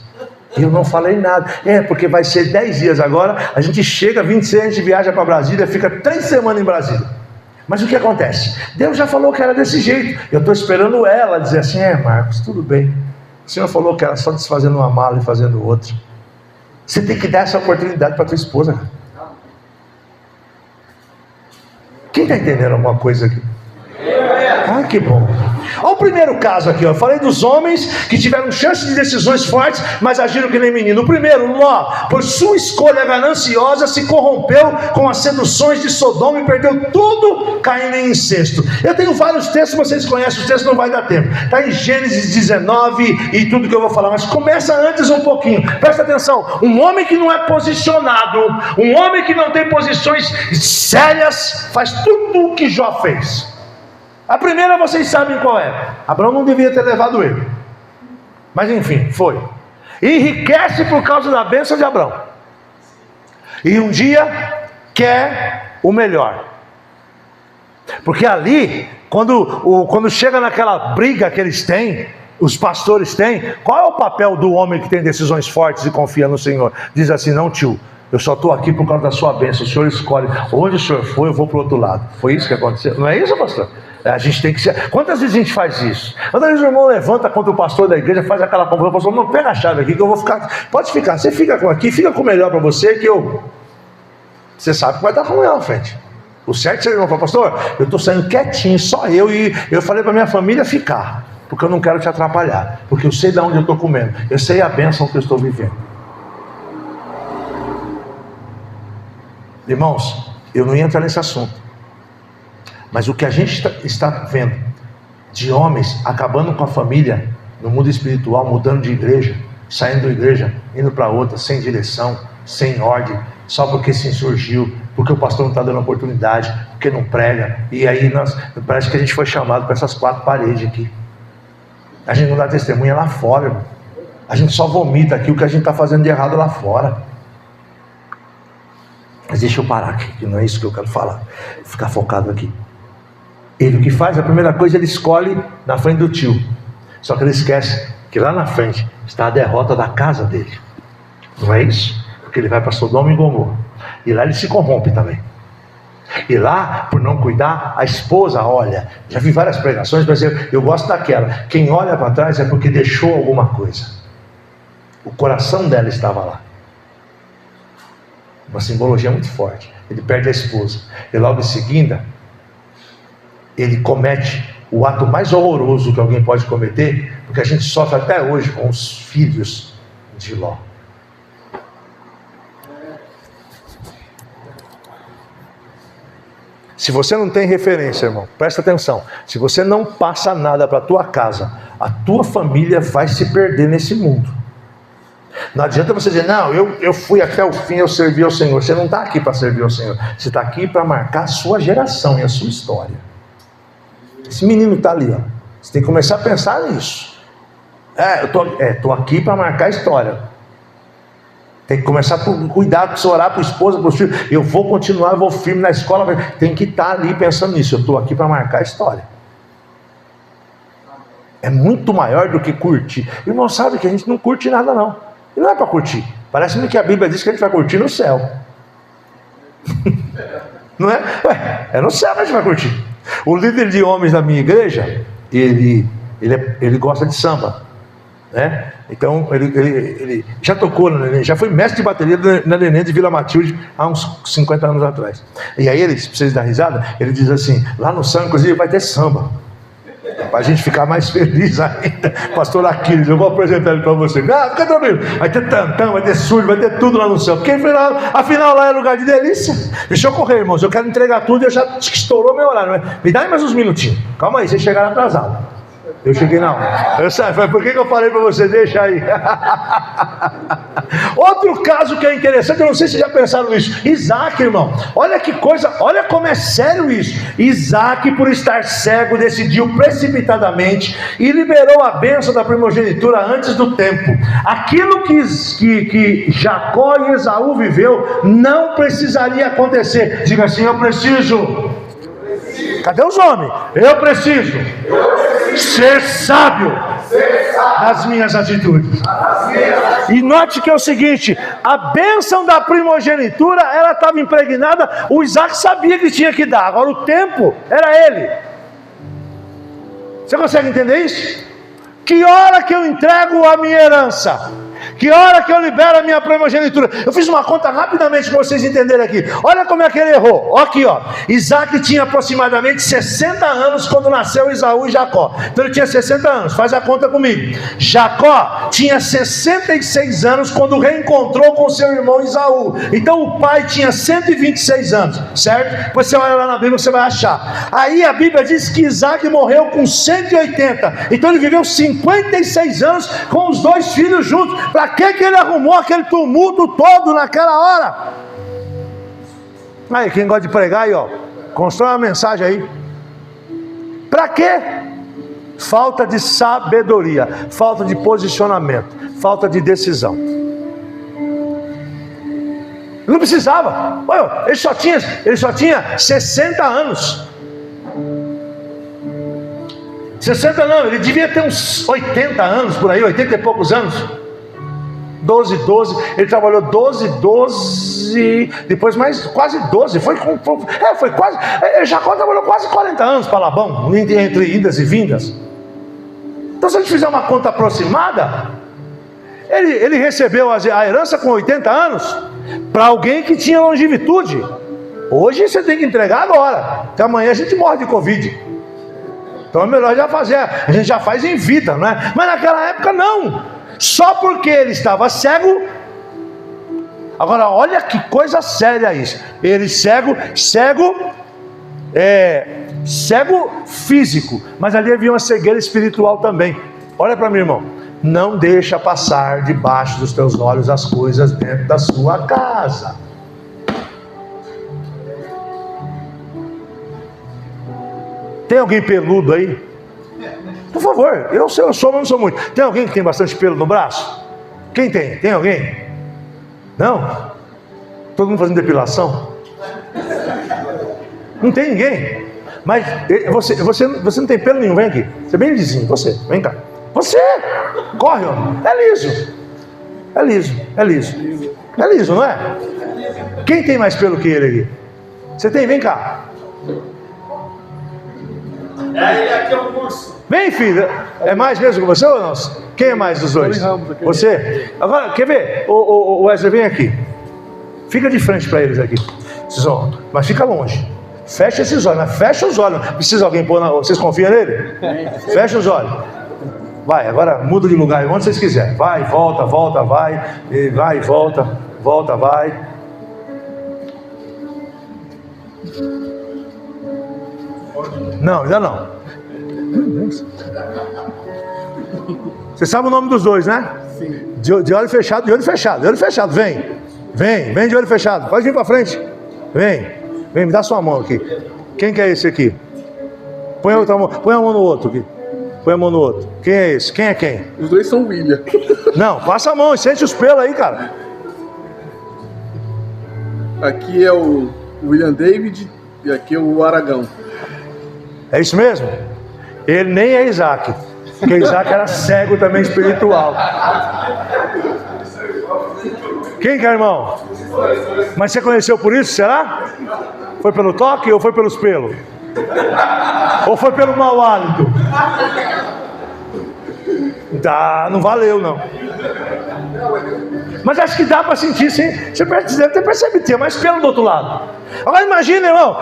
E eu não falei nada. Porque vai ser 10 dias agora. A gente chega, 26, a gente viaja para Brasília, fica 3 semanas em Brasília. Mas o que acontece? Deus já falou que era desse jeito. Eu estou esperando ela dizer assim: Marcos, tudo bem. O Senhor falou que era só desfazendo uma mala e fazendo outra. Você tem que dar essa oportunidade para tua esposa, cara. Quem está entendendo alguma coisa aqui? Ah, que bom. Olha o primeiro caso aqui, ó. Eu falei dos homens que tiveram chance de decisões fortes, mas agiram que nem menino. O primeiro, Ló, por sua escolha gananciosa, se corrompeu com as seduções de Sodoma e perdeu tudo, caindo em incesto. Eu tenho vários textos, vocês conhecem os textos, não vai dar tempo. Está em Gênesis 19 e tudo que eu vou falar, mas começa antes um pouquinho. Presta atenção, um homem que não é posicionado, um homem que não tem posições sérias, faz tudo o que Jó fez. A primeira vocês sabem qual é. Abraão não devia ter levado ele, mas enfim, foi. Enriquece por causa da bênção de Abraão, e um dia quer o melhor, porque ali, quando chega naquela briga que eles têm, os pastores têm, qual é o papel do homem que tem decisões fortes e confia no Senhor? Diz assim: não, tio, eu só estou aqui por causa da sua bênção, o Senhor escolhe, onde o Senhor for, eu vou para o outro lado. Foi isso que aconteceu, não é isso, pastor? A gente tem que ser. Quantas vezes a gente faz isso? Quantas vezes o irmão levanta contra o pastor da igreja, faz aquela confusão, pastor, não, pega a chave aqui que eu vou ficar. Pode ficar, você fica com aqui, fica com o melhor para você, que eu. Você sabe que vai dar ruim lá na frente. O certo seria, irmão, pastor, eu estou saindo quietinho, só eu, e eu falei para minha família ficar, porque eu não quero te atrapalhar, porque eu sei de onde eu estou comendo, eu sei a bênção que eu estou vivendo. Irmãos, eu não ia entrar nesse assunto, mas o que a gente está vendo de homens acabando com a família no mundo espiritual, mudando de igreja, saindo da igreja, indo para outra, sem direção, sem ordem, só porque se insurgiu, porque o pastor não está dando oportunidade, porque não prega, e aí parece que a gente foi chamado para essas quatro paredes aqui. A gente não dá testemunha lá fora, irmão. A gente só vomita aqui o que a gente está fazendo de errado lá fora. Mas deixa eu parar aqui, que não é isso que eu quero falar, ficar focado aqui. Ele o que faz, a primeira coisa, ele escolhe na frente do tio. Só que ele esquece que lá na frente está a derrota da casa dele. Não é isso? Porque ele vai para Sodoma e Gomorra. E lá ele se corrompe também. E lá, por não cuidar, a esposa olha. Já vi várias pregações, mas eu gosto daquela. Quem olha para trás é porque deixou alguma coisa. O coração dela estava lá. Uma simbologia muito forte. Ele perde a esposa. E logo em seguida, ele comete o ato mais horroroso que alguém pode cometer, porque a gente sofre até hoje com os filhos de Ló. Se você não tem referência, irmão, presta atenção. Se você não passa nada para a tua casa, a tua família vai se perder nesse mundo. Não adianta você dizer, não, eu fui até o fim, eu servi ao Senhor. Você não está aqui para servir ao Senhor. Você está aqui para marcar a sua geração e a sua história. Esse menino está ali, ó. Você tem que começar a pensar nisso. Eu estou aqui para marcar a história. Tem que começar a cuidar, orar para a esposa, para os filhos. Eu vou continuar, eu vou firme na escola. Tem que estar ali pensando nisso. Eu estou aqui para marcar a história. É muito maior do que curtir. O irmão sabe que a gente não curte nada, não. E não é para curtir. Parece-me que a Bíblia diz que a gente vai curtir no céu. Não é? É no céu que a gente vai curtir. O líder de homens da minha igreja, ele gosta de samba, né? Então ele já tocou na Neném, já foi mestre de bateria na Neném de Vila Matilde há uns 50 anos atrás. E aí ele, se vocês darem risada, ele diz assim, lá no samba inclusive vai ter samba, para a gente ficar mais feliz ainda. Pastor Aquiles, eu vou apresentar ele para você. Não, fica tranquilo, vai ter tantão, vai ter surdo, vai ter tudo lá no céu, porque afinal lá é lugar de delícia. Deixa eu correr, irmãos, eu quero entregar tudo, eu já estourou meu horário. Me dá mais uns minutinhos, calma aí, vocês chegaram atrasados. Eu cheguei na hora. Eu sei, por que eu falei para você? Deixa aí. Outro caso que é interessante, eu não sei se já pensaram nisso. Isaac, irmão, olha que coisa, olha como é sério isso. Isaac, por estar cego, decidiu precipitadamente e liberou a bênção da primogenitura antes do tempo. Aquilo que Jacó e Esaú viveu não precisaria acontecer. Diga assim, eu preciso. Cadê os homens? Eu preciso ser sábio nas minhas atitudes. E note que é o seguinte, a bênção da primogenitura, ela estava impregnada, o Isaac sabia que tinha que dar, agora o tempo era ele. Você consegue entender isso? Que hora que eu entrego a minha herança? Que hora que eu libero a minha primogenitura? Eu fiz uma conta rapidamente para vocês entenderem aqui. Olha como é que ele errou. Aqui, ó. Isaac tinha aproximadamente 60 anos quando nasceu Esaú e Jacó. Então ele tinha 60 anos. Faz a conta comigo. Jacó tinha 66 anos quando reencontrou com seu irmão Esaú. Então o pai tinha 126 anos, certo? Depois você olha lá na Bíblia, você vai achar. Aí a Bíblia diz que Isaac morreu com 180. Então ele viveu 56 anos com os dois filhos juntos. Para que ele arrumou aquele tumulto todo naquela hora? Aí, quem gosta de pregar aí, ó, constrói uma mensagem aí. Para quê? Falta de sabedoria, falta de posicionamento, falta de decisão. Não precisava. Olha, ele só tinha 60 anos. 60 não, ele devia ter uns 80 anos por aí, 80 e poucos anos. 12, ele trabalhou 12, depois mais quase 12, foi quase, Jacó trabalhou quase 40 anos para Labão, entre idas e vindas. Então se a gente fizer uma conta aproximada, ele recebeu a herança com 80 anos, para alguém que tinha longevidade. Hoje você tem que entregar agora, porque amanhã a gente morre de Covid. Então é melhor já fazer, a gente já faz em vida, não é? Mas naquela época não. Só porque ele estava cego. Agora olha que coisa séria isso. Ele cego físico, mas ali havia uma cegueira espiritual também. Olha para mim, irmão. Não deixa passar debaixo dos teus olhos as coisas dentro da sua casa. Tem alguém peludo aí? Por favor, eu sou, mas não sou muito. Tem alguém que tem bastante pelo no braço? Quem tem? Tem alguém? Não? Todo mundo fazendo depilação? Não tem ninguém? Mas você não tem pelo nenhum, vem aqui. Você é bem lisinho, você, vem cá. Você, corre, ó. É liso, não é? Quem tem mais pelo que ele aqui? Você tem? Vem cá. Ele aqui é o curso. Vem, filha. É mais mesmo que você ou não? Quem é mais dos dois? Você? Agora, quer ver? O Wesley, vem aqui. Fica de frente para eles aqui. Mas fica longe. Fecha esses olhos. Mas fecha os olhos. Precisa alguém pôr na... Vocês confiam nele? Fecha os olhos. Vai, agora muda de lugar. Onde vocês quiserem. Vai, volta, vai. Vai, volta, vai. Não, ainda não. Você sabe o nome dos dois, né? Sim. De olho fechado. Vem de olho fechado. Pode vir para frente. Vem, me dá sua mão aqui. Quem que é esse aqui? Põe a outra mão. Põe a mão no outro aqui. Põe a mão no outro. Quem é esse? Quem é quem? Os dois são William. Não, passa a mão e sente os pelos aí, cara. Aqui é o William David e aqui é o Aragão. É isso mesmo? Ele nem é Isaac, porque Isaac era cego também espiritual. Quem que é, irmão? Mas você conheceu por isso, será? Foi pelo toque ou foi pelos pelos? Ou foi pelo mau hálito? Não valeu não. Mas acho que dá para sentir, sim. Você deve ter percebido, tem mais pelo do outro lado. Agora imagina, irmão,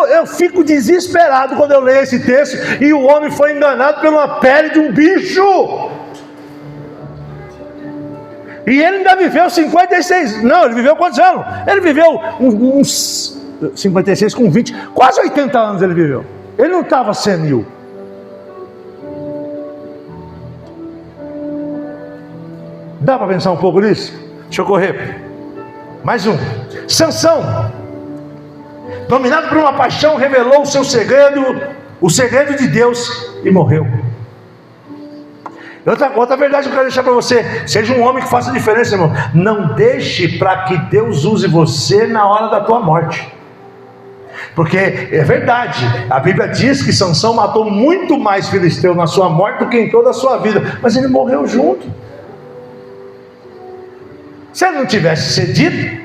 eu fico desesperado quando eu leio esse texto e o homem foi enganado por uma pele de um bicho. E ele ainda viveu 56. Não, ele viveu quantos anos? Ele viveu uns 56 com 20, quase 80 anos ele viveu. Ele não estava senil. Dá para pensar um pouco nisso? Deixa eu correr. Mais um. Sansão, dominado por uma paixão, revelou o seu segredo, o segredo de Deus, e morreu. Outra verdade que eu quero deixar para você: seja um homem que faça diferença, irmão. Não deixe para que Deus use você na hora da tua morte. Porque é verdade, a Bíblia diz que Sansão matou muito mais filisteus na sua morte do que em toda a sua vida, mas ele morreu junto. Se ele não tivesse cedido,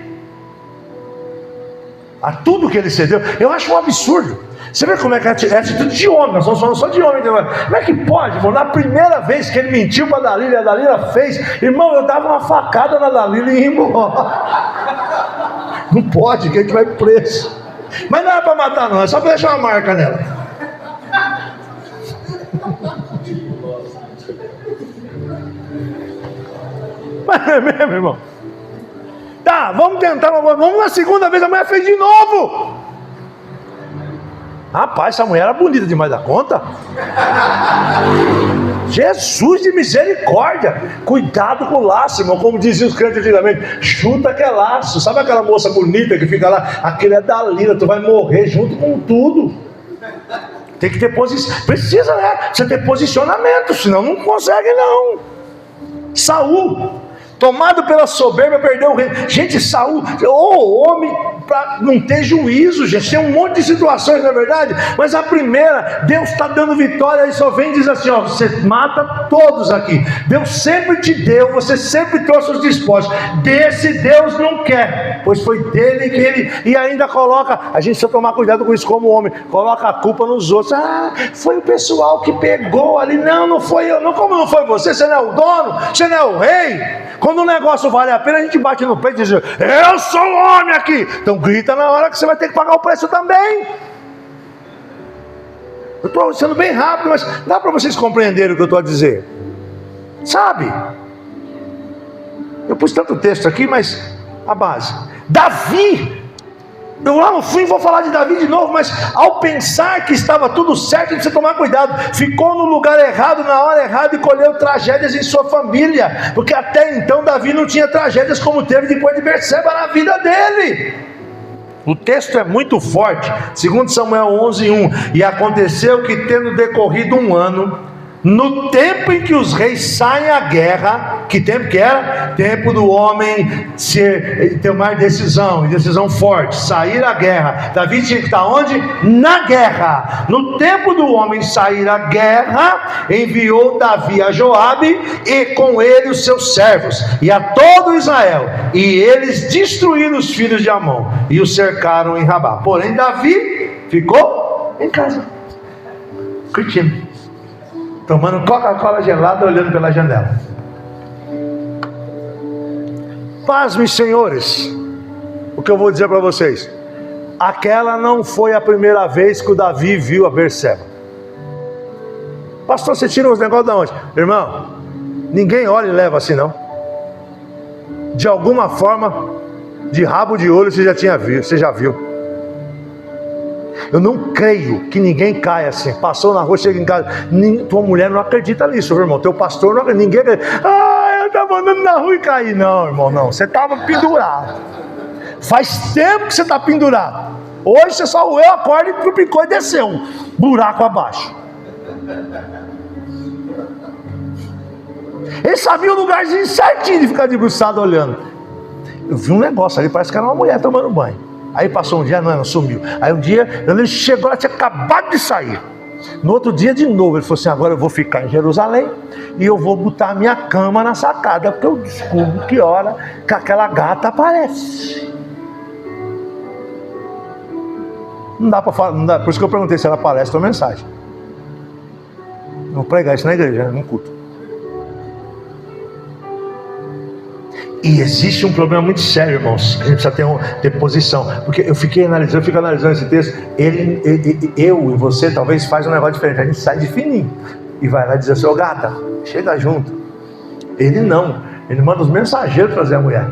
a tudo que ele cedeu. Eu acho um absurdo. Você vê como é que é a atitude de homem, nós estamos falando só de homem. Como é que pode, irmão? Na primeira vez que ele mentiu para a Dalila e a Dalila fez, irmão, eu dava uma facada na Dalila e ia embora. Não pode, que a gente vai preso. Mas não é para matar não, é só para deixar uma marca nela. Mas é mesmo, irmão. Tá, vamos tentar, vamos na segunda vez, a mulher fez de novo. Rapaz, essa mulher era bonita demais da conta. Jesus de misericórdia. Cuidado com o laço, irmão. Como diziam os crentes antigamente, chuta que é laço. Sabe aquela moça bonita que fica lá? Aquele é Dalila, tu vai morrer junto com tudo. Tem que ter posição. Precisa, né? Você ter posicionamento, senão não consegue não. Saul, tomado pela soberba, perdeu o reino. Gente, Saul, homem para não ter juízo, gente. Tem um monte de situações, não é verdade? Mas a primeira, Deus está dando vitória e só vem e diz assim, ó, você mata todos aqui. Deus sempre te deu, você sempre trouxe os dispostos. Desse Deus não quer, pois foi dele que ele... E ainda coloca, a gente precisa tomar cuidado com isso como homem, coloca a culpa nos outros. Ah, foi o pessoal que pegou ali. Não, não foi eu. Não, como não foi você? Você não é o dono? Você não é o rei? Quando o negócio vale a pena, a gente bate no peito e diz, eu sou o homem aqui. Então grita na hora que você vai ter que pagar o preço também. Eu estou sendo bem rápido, mas dá para vocês compreenderem o que eu estou a dizer. Sabe? Eu pus tanto texto aqui, mas a base. Davi. Eu lá no fim vou falar de Davi de novo, mas ao pensar que estava tudo certo, ele precisa tomar cuidado. Ficou no lugar errado, na hora errada e colheu tragédias em sua família. Porque até então Davi não tinha tragédias como teve depois de Betseba na vida dele. O texto é muito forte. 2 Samuel 11:1. E aconteceu que, tendo decorrido um ano, no tempo em que os reis saem à guerra, que tempo que era? Tempo do homem tomar decisão, e decisão forte, sair à guerra. Davi tinha que estar onde? Na guerra. No tempo do homem sair à guerra, enviou Davi a Joabe e com ele os seus servos e a todo Israel, e eles destruíram os filhos de Amon e os cercaram em Rabá. Porém Davi ficou em casa, curtindo, tomando Coca-Cola gelada, olhando pela janela. Pasmem, senhores, o que eu vou dizer para vocês. Aquela não foi a primeira vez que o Davi viu a Betseba. Pastor, você tira os negócios de onde? Irmão, ninguém olha e leva assim não. De alguma forma, de rabo de olho você já tinha visto, você já viu. Eu não creio que ninguém caia assim. Passou na rua, chega em casa. Tua mulher não acredita nisso, meu irmão. Teu pastor não acredita. Ninguém acredita. Ah, eu estava andando na rua e caí. Não, irmão, não. Você estava pendurado. Faz tempo que você está pendurado. Hoje você só roeu a corda e trupicou e desceu. Buraco abaixo. Ele sabia o lugarzinho certinho de ficar debruçado olhando. Eu vi um negócio ali, parece que era uma mulher tomando banho. Aí passou um dia, não sumiu. Aí um dia, ele chegou, ela tinha acabado de sair. No outro dia de novo, ele falou assim, agora eu vou ficar em Jerusalém e eu vou botar a minha cama na sacada, porque eu descubro que hora que aquela gata aparece. Não dá para falar, não dá, por isso que eu perguntei se ela aparece na mensagem. Eu vou pregar isso na igreja, num culto. E existe um problema muito sério, irmãos. A gente precisa ter posição. Porque eu fico analisando esse texto. Eu e você talvez faz um negócio diferente. A gente sai de fininho e vai lá dizer assim, ô gata, chega junto. Ele não. Ele manda os mensageiros trazer a mulher.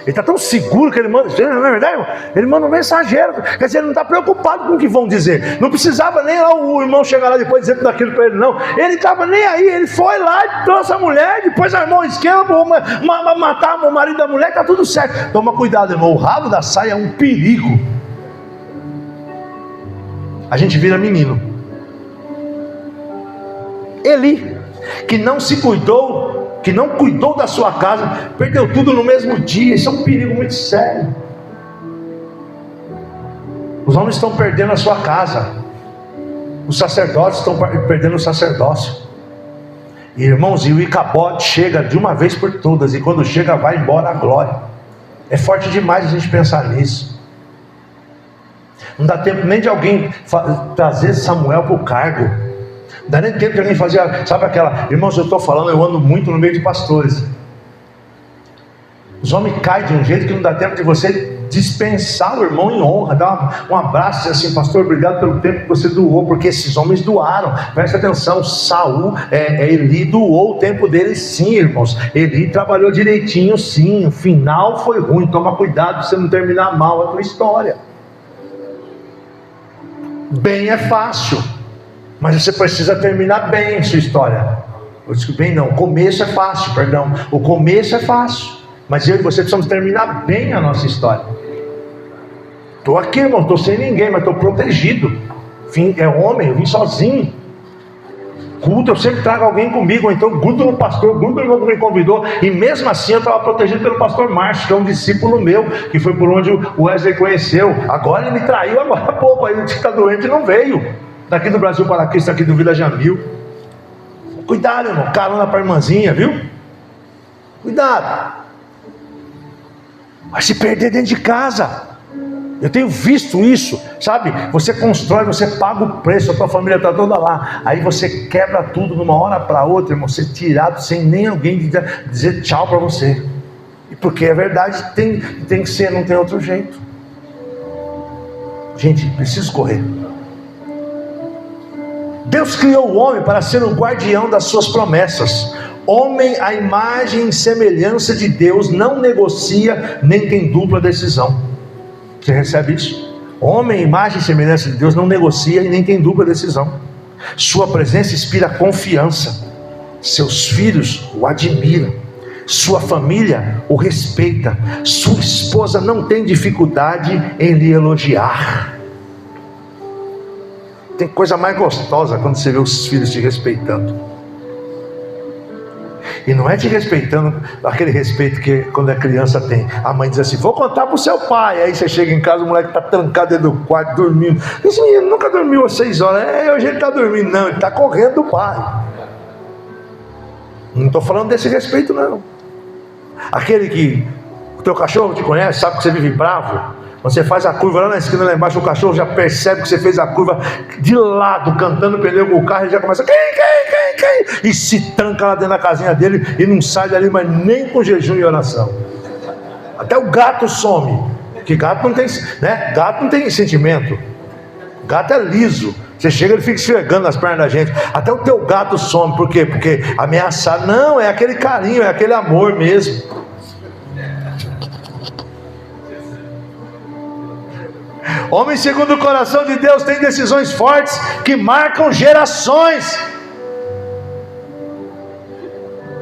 Ele está tão seguro que ele manda, não é verdade, irmão? Ele manda um mensageiro, quer dizer, ele não está preocupado com o que vão dizer. Não precisava nem lá o irmão chegar lá depois dizer tudo aquilo para ele, não. Ele estava nem aí, ele foi lá e trouxe a mulher, depois armou o esquema para matar o marido da mulher, está tudo certo. Toma cuidado, irmão, o rabo da saia é um perigo. A gente vira menino. Eli, que não se cuidou, que não cuidou da sua casa, perdeu tudo no mesmo dia. Isso é um perigo muito sério. Os homens estão perdendo a sua casa, os sacerdotes estão perdendo o sacerdócio. E, irmãos, e o Icabote chega de uma vez por todas, e quando chega vai embora a glória. É forte demais a gente pensar nisso. Não dá tempo nem de alguém trazer Samuel para o cargo. Não dá nem tempo de alguém fazer, sabe aquela... Irmãos, eu estou falando, eu ando muito no meio de pastores. Os homens caem de um jeito que não dá tempo de você dispensar o irmão em honra, dar um abraço, dizer assim: pastor, obrigado pelo tempo que você doou, porque esses homens doaram. Presta atenção, Eli doou o tempo dele sim, irmãos. Eli trabalhou direitinho sim, o final foi ruim. Toma cuidado para você não terminar mal a tua história. Bem é fácil, mas você precisa terminar bem a sua história. Eu disse bem não, o começo é fácil, perdão. O começo é fácil, mas eu e você precisamos terminar bem a nossa história. Estou aqui, irmão, estou sem ninguém, mas estou protegido. É homem, eu vim sozinho. Culto, eu sempre trago alguém comigo, então grudo no pastor, grudo no irmão que me convidou, e mesmo assim eu estava protegido pelo pastor Márcio, que é um discípulo meu, que foi por onde o Wesley conheceu. Agora ele me traiu agora há pouco, aí o que está doente não veio, daqui do Brasil para Cristo, aqui do Vila Jamil. Cuidado, irmão, carona para a irmãzinha, viu? Cuidado, vai se perder dentro de casa. Eu tenho visto isso, sabe? Você constrói, você paga o preço, a tua família está toda lá. Aí você quebra tudo de uma hora para outra, irmão. Você tirado sem nem alguém dizer tchau para você. E porque é verdade, tem que ser, não tem outro jeito. Gente, preciso correr. Deus criou o homem para ser o guardião das suas promessas. Homem, a imagem e semelhança de Deus, não negocia nem tem dupla decisão. Você recebe isso? Homem, imagem e semelhança de Deus, não negocia e nem tem dupla decisão. Sua presença inspira confiança. Seus filhos o admiram. Sua família o respeita. Sua esposa não tem dificuldade em lhe elogiar. Tem coisa mais gostosa quando você vê os filhos te respeitando. E não é te respeitando aquele respeito que quando a criança tem. A mãe diz assim: vou contar para o seu pai. Aí você chega em casa, o moleque está trancado dentro do quarto, dormindo. Esse menino nunca dormiu às 6 horas. Hoje ele está dormindo. Não, ele está correndo do pai. Não estou falando desse respeito não. Aquele que o teu cachorro te conhece, sabe que você vive bravo. Você faz a curva lá na esquina, lá embaixo, o cachorro já percebe que você fez a curva de lado, cantando o pneu com o carro, e já começa: quem? E se tranca lá dentro da casinha dele e não sai dali, mas nem com jejum e oração. Até o gato some, porque gato não tem, né? Gato não tem sentimento. Gato é liso. Você chega, ele fica esfregando nas pernas da gente. Até o teu gato some. Por quê? Porque ameaçar. Não, é aquele carinho, é aquele amor mesmo. Homem segundo o coração de Deus tem decisões fortes que marcam gerações.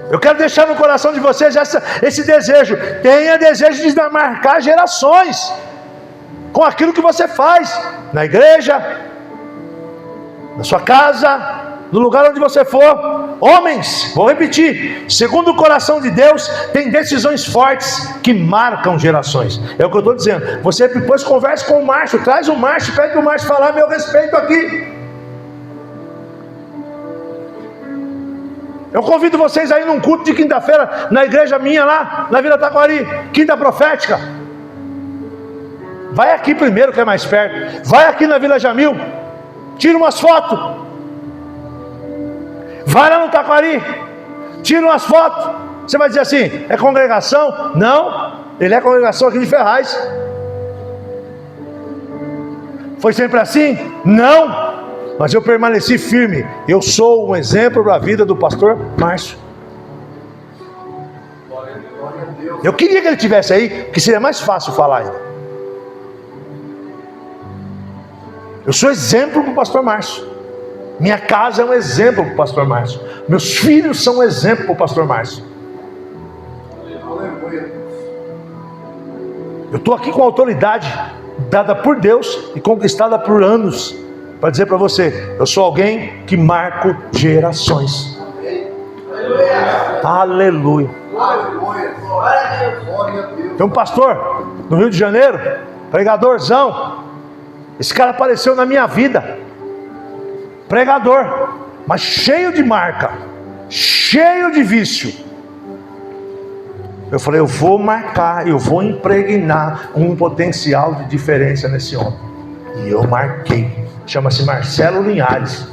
Eu quero deixar no coração de vocês esse desejo. Tenha desejo de marcar gerações com aquilo que você faz na igreja, na sua casa, no lugar onde você for. Homens, vou repetir, segundo o coração de Deus tem decisões fortes que marcam gerações. É o que eu estou dizendo. Você depois conversa com o Márcio, traz o Márcio, pede o Márcio falar meu respeito aqui. Eu convido vocês aí num culto de quinta-feira na igreja minha lá na Vila Taquari, quinta profética. Vai aqui primeiro que é mais perto. Vai aqui na Vila Jamil, tira umas fotos. Vai lá no Taquari, tira umas fotos. Você vai dizer assim: é congregação? Não, ele é congregação aqui de Ferraz. Foi sempre assim? Não, mas eu permaneci firme. Eu sou um exemplo da vida do pastor Márcio. Eu queria que ele estivesse aí, que seria mais fácil falar ainda. Eu sou exemplo para o pastor Márcio. Minha casa é um exemplo para o pastor Márcio. Meus filhos são um exemplo para o pastor Márcio. Eu estou aqui com a autoridade dada por Deus e conquistada por anos, para dizer para você: eu sou alguém que marco gerações. Aleluia. Tem um pastor no Rio de Janeiro, pregadorzão. Esse cara apareceu na minha vida, pregador, mas cheio de marca, cheio de vício. Eu falei: eu vou marcar, eu vou impregnar um potencial de diferença nesse homem. E eu marquei. Chama-se Marcelo Linhares.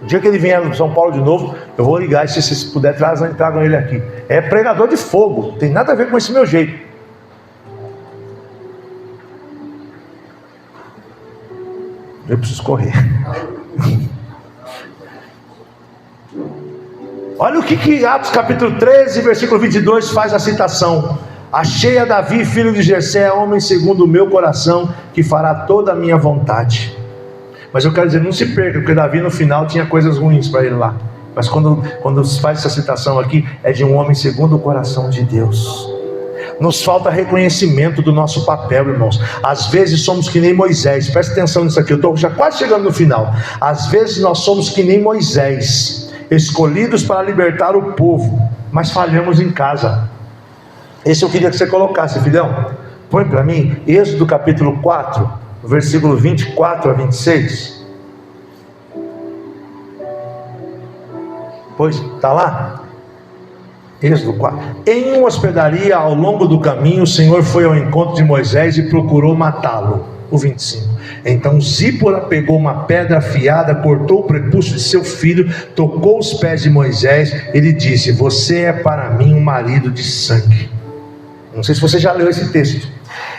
O dia que ele vier no São Paulo de novo, eu vou ligar. E se vocês puderem, tragam ele aqui. É pregador de fogo. Tem nada a ver com esse meu jeito. Eu preciso correr. Olha o que Atos capítulo 13, versículo 22 faz a citação. Achei a Davi, filho de Jessé, homem segundo o meu coração, que fará toda a minha vontade. Mas eu quero dizer, não se perca, porque Davi no final tinha coisas ruins para ele lá. Mas quando faz essa citação aqui, é de um homem segundo o coração de Deus. Nos falta reconhecimento do nosso papel, irmãos. Às vezes somos que nem Moisés. Presta atenção nisso aqui, eu estou já quase chegando no final. Às vezes nós somos que nem Moisés, escolhidos para libertar o povo, mas falhamos em casa. Esse eu queria que você colocasse, filhão. Põe para mim, Êxodo capítulo 4, versículo 24 a 26. Pois, está lá? Êxodo 4. Em uma hospedaria ao longo do caminho, o Senhor foi ao encontro de Moisés e procurou matá-lo. O 25. Então Zípora pegou uma pedra afiada, cortou o prepúcio de seu filho, tocou os pés de Moisés e lhe disse: você é para mim um marido de sangue. Não sei se você já leu esse texto.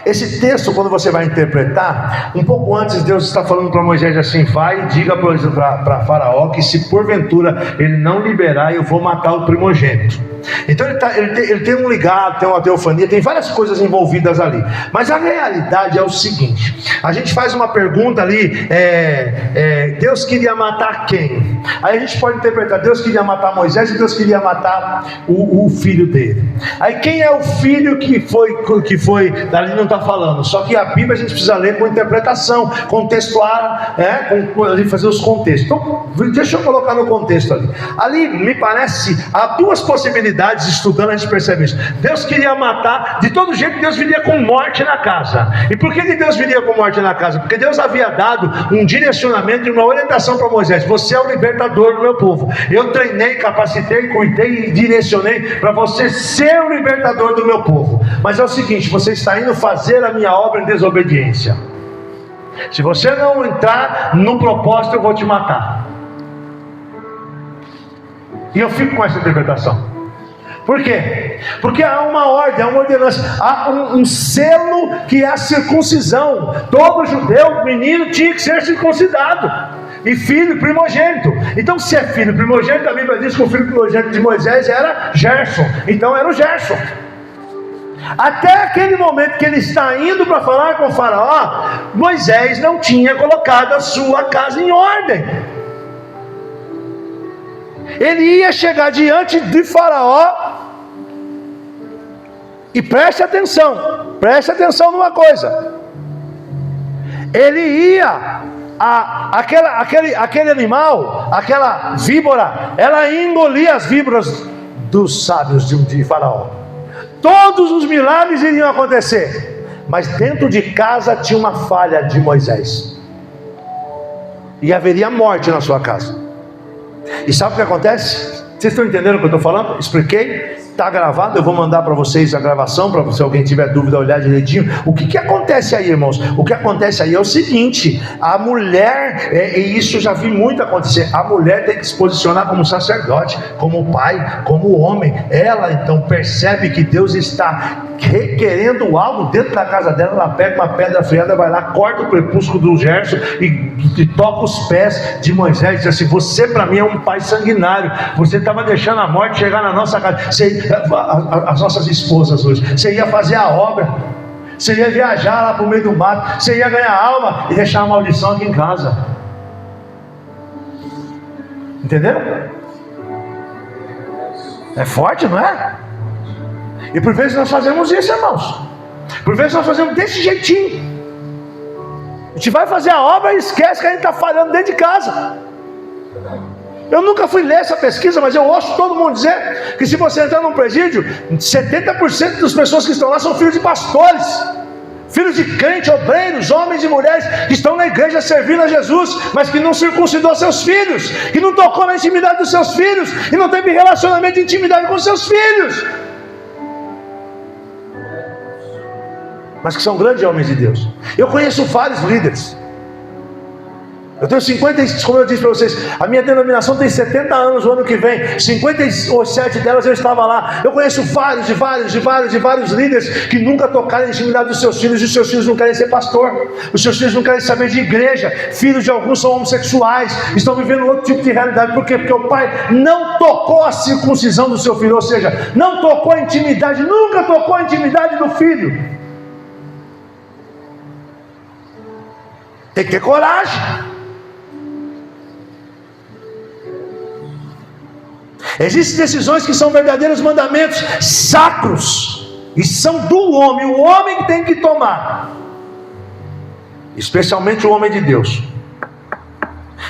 Esse texto, quando você vai interpretar, um pouco antes Deus está falando para Moisés assim: vai e diga para Faraó que se porventura ele não liberar, eu vou matar o primogênito. Então ele tem um ligado, tem uma teofania, tem várias coisas envolvidas ali. Mas a realidade é o seguinte: a gente faz uma pergunta ali, Deus queria matar quem? Aí a gente pode interpretar: Deus queria matar Moisés e Deus queria matar o filho dele. Aí quem é o filho que foi dali não está falando. Só que a Bíblia a gente precisa ler com interpretação, contextuar, fazer os contextos. Então deixa eu colocar no contexto ali. Ali me parece, há duas possibilidades. Estudando a gente percebe isso. Deus queria matar, de todo jeito Deus viria com morte na casa. E por que Deus viria com morte na casa? Porque Deus havia dado um direcionamento e uma orientação para Moisés: você é o libertador do meu povo. Eu treinei, capacitei, cuidei e direcionei para você ser o libertador do meu povo. Mas é o seguinte: você está indo fazer a minha obra em desobediência. Se você não entrar no propósito, eu vou te matar. E eu fico com essa interpretação. Por quê? Porque há uma ordem, há uma ordenança, há um selo que é a circuncisão. Todo judeu, menino, tinha que ser circuncidado. E filho primogênito. Então, se é filho primogênito, a Bíblia diz que o filho primogênito de Moisés era Gerson. Então era o Gerson. Até aquele momento que ele está indo para falar com o Faraó, Moisés não tinha colocado a sua casa em ordem. Ele ia chegar diante de Faraó, e preste atenção numa coisa: ele ia, aquele animal, aquela víbora, ela engolia as víboras dos sábios de Faraó. Todos os milagres iriam acontecer, mas dentro de casa tinha uma falha de Moisés, e haveria morte na sua casa. E sabe o que acontece? Vocês estão entendendo o que eu estou falando? Expliquei? Está gravado, eu vou mandar para vocês a gravação, para se alguém tiver dúvida olhar direitinho. O que acontece aí, irmãos? O que acontece aí é o seguinte: a mulher, e isso eu já vi muito acontecer, a mulher tem que se posicionar como sacerdote, como pai, como homem. Ela então percebe que Deus está requerendo algo dentro da casa dela. Ela pega uma pedra afiada, vai lá, corta o prepúcio do Gerson e toca os pés de Moisés, diz assim: você para mim é um pai sanguinário, você estava deixando a morte chegar na nossa casa. As nossas esposas hoje, você ia fazer a obra, você ia viajar lá para o meio do mato, você ia ganhar alma e deixar a maldição aqui em casa. Entenderam? É forte, não é? E por vezes nós fazemos isso, irmãos. Por vezes nós fazemos desse jeitinho. A gente vai fazer a obra e esquece que a gente está falhando dentro de casa. Eu nunca fui ler essa pesquisa, mas eu ouço todo mundo dizer que se você entrar num presídio, 70% das pessoas que estão lá são filhos de pastores, filhos de crentes, obreiros, homens e mulheres que estão na igreja servindo a Jesus, mas que não circuncidou seus filhos, que não tocou na intimidade dos seus filhos, e não teve relacionamento de intimidade com seus filhos, mas que são grandes homens de Deus. Eu conheço vários líderes Eu tenho 50, como eu disse para vocês, a minha denominação tem 70 anos o ano que vem, 57 delas eu estava lá. Eu conheço vários líderes que nunca tocaram na intimidade dos seus filhos, e os seus filhos não querem ser pastor, os seus filhos não querem saber de igreja, filhos de alguns são homossexuais, estão vivendo outro tipo de realidade. Por quê? Porque o pai não tocou a circuncisão do seu filho, ou seja, não tocou a intimidade, nunca tocou a intimidade do filho. Tem que ter coragem. Existem decisões que são verdadeiros mandamentos sacros e são do homem, o homem que tem que tomar, especialmente o homem de Deus.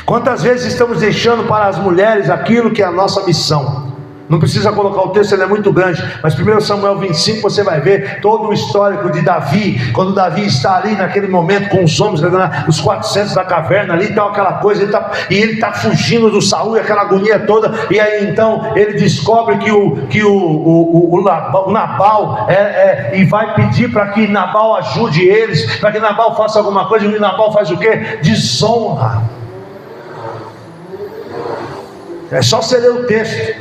Quantas vezes estamos deixando para as mulheres aquilo que é a nossa missão? Não precisa colocar o texto, ele é muito grande, mas 1 Samuel 25 você vai ver todo o histórico de Davi, quando Davi está ali naquele momento com os homens, os 400 da caverna ali, tal, aquela coisa, ele está fugindo do Saul, aquela agonia toda, e aí então ele descobre que o Nabal e vai pedir para que Nabal ajude eles, para que Nabal faça alguma coisa, e Nabal faz o quê? Desonra. É só você ler o texto.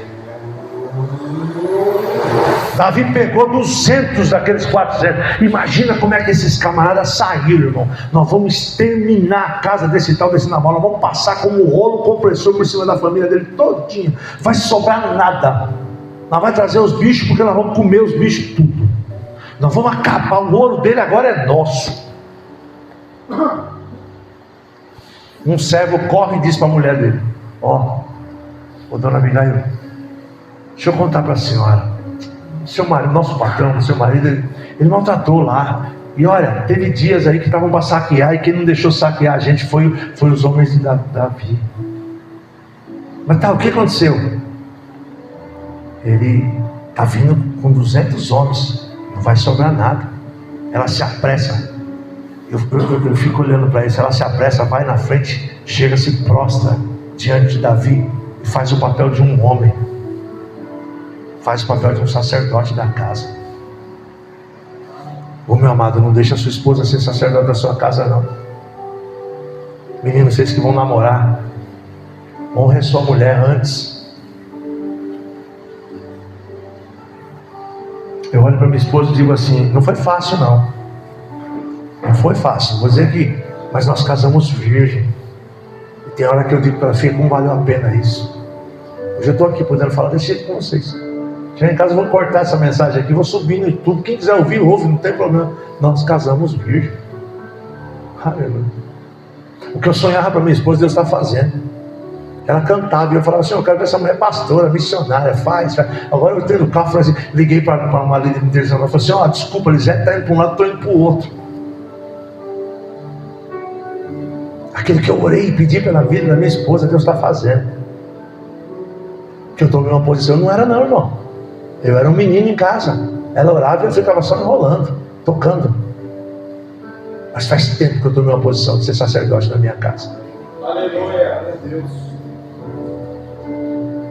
Davi pegou 200 daqueles 400. Imagina como é que esses camaradas saíram, irmão. Nós vamos exterminar a casa desse Nabal. Nós vamos passar como um rolo compressor por cima da família dele todinho. Vai sobrar nada. Nós vamos trazer os bichos, porque nós vamos comer os bichos tudo. Nós vamos acabar. O ouro dele agora é nosso. Um servo corre e diz para a mulher dele: ó, dona Abigail, deixa eu contar para a senhora. Seu marido, nosso patrão, seu marido, ele maltratou lá. E olha, teve dias aí que estavam para saquear, e quem não deixou saquear a gente foi os homens de Davi. Mas tá, o que aconteceu? Ele está vindo com 200 homens, não vai sobrar nada. Ela se apressa. Eu fico olhando para isso. Ela se apressa, vai na frente, chega, se prostra diante de Davi e faz o papel de um homem. Faz o papel de um sacerdote da casa. Ô meu amado, não deixa a sua esposa ser sacerdote da sua casa, não. Meninos, vocês que vão namorar, honre a sua mulher antes. Eu olho para minha esposa e digo assim: não foi fácil, não. Não foi fácil, vou dizer que, mas nós casamos virgem. E tem hora que eu digo para ela: filha, como valeu a pena isso? Hoje eu estou aqui podendo falar desse jeito com vocês. Chega em casa, eu vou cortar essa mensagem aqui, vou subir no YouTube. Quem quiser ouvir, ouve, não tem problema. Nós casamos virgem. Aleluia. O que eu sonhava para minha esposa, Deus está fazendo. Ela cantava e eu falava assim: eu quero ver essa mulher pastora, missionária, faz. Agora eu entrei no carro, falei assim, liguei para uma líder de televisão, ela falou assim: ó, desculpa, Lisete está indo para um lado, estou indo para o outro. Aquilo que eu orei e pedi pela vida da minha esposa, Deus está fazendo. Que eu tomei uma posição, não era não, irmão. Eu era um menino em casa. Ela orava e eu ficava só enrolando, tocando. Mas faz tempo que eu tomei uma posição de ser sacerdote na minha casa. Aleluia, Deus.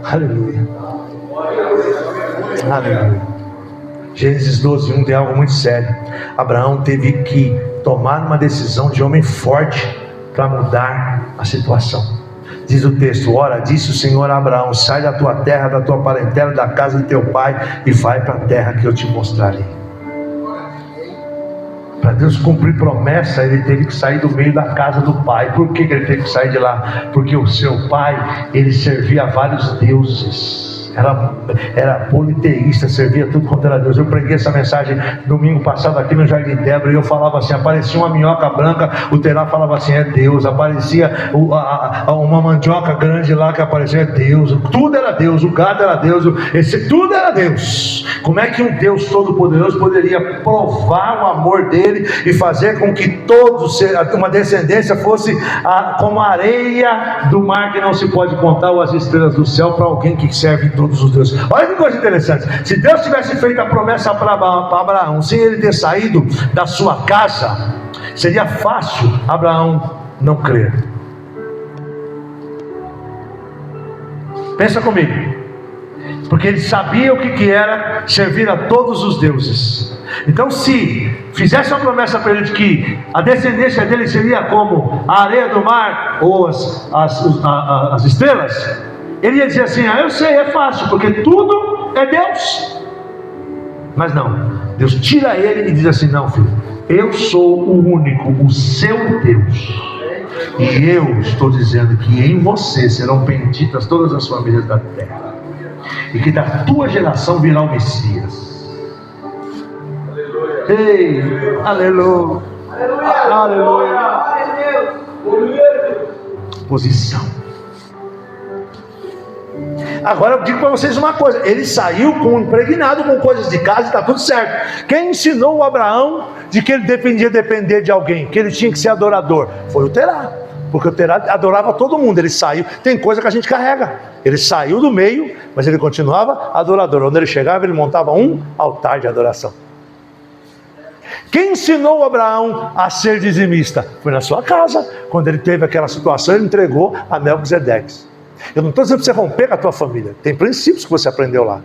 Aleluia. Aleluia. Gênesis 12:1 tem algo muito sério. Abraão teve que tomar uma decisão de homem forte para mudar a situação. Diz o texto: ora, disse o Senhor a Abraão: sai da tua terra, da tua parentela, da casa de teu pai, e vai para a terra que eu te mostrarei. Para Deus cumprir promessa, ele teve que sair do meio da casa do pai. Por que ele teve que sair de lá? Porque o seu pai, ele servia a vários deuses. Era politeísta, servia tudo quanto era Deus. Eu preguei essa mensagem domingo passado aqui no Jardim Débora, e eu falava assim: aparecia uma minhoca branca, o Terá falava assim: é Deus. Aparecia uma mandioca grande lá, que aparecia: é Deus. Tudo era Deus, o gado era Deus, tudo era Deus. Como é que um Deus todo-poderoso poderia provar o amor dele e fazer com que todos, uma descendência, fosse como a areia do mar, que não se pode contar, ou as estrelas do céu, para alguém que serve todos os deuses? Olha que coisa interessante. Se Deus tivesse feito a promessa para Abraão sem ele ter saído da sua casa, seria fácil Abraão não crer. Pensa comigo. Porque ele sabia o que era servir a todos os deuses. Então, se fizesse uma promessa para ele de que a descendência dele seria como a areia do mar ou as estrelas, ele ia dizer assim: eu sei, é fácil, porque tudo é Deus. Mas não, Deus tira ele e diz assim: não, filho, eu sou o único, o seu Deus, e eu estou dizendo que em você serão benditas todas as famílias da terra, e que da tua geração virá o Messias. Ei, aleluia, aleluia, posição. Agora eu digo para vocês uma coisa: ele saiu impregnado com coisas de casa e está tudo certo. Quem ensinou o Abraão de que ele dependia depender de alguém, que ele tinha que ser adorador? Foi o Terá, porque o Terá adorava todo mundo. Ele saiu, tem coisa que a gente carrega. Ele saiu do meio, mas ele continuava adorador. Onde ele chegava, ele montava um altar de adoração. Quem ensinou o Abraão a ser dizimista? Foi na sua casa. Quando ele teve aquela situação, ele entregou a Melquisedeque. Eu não estou dizendo para você romper com a tua família, tem princípios que você aprendeu lá,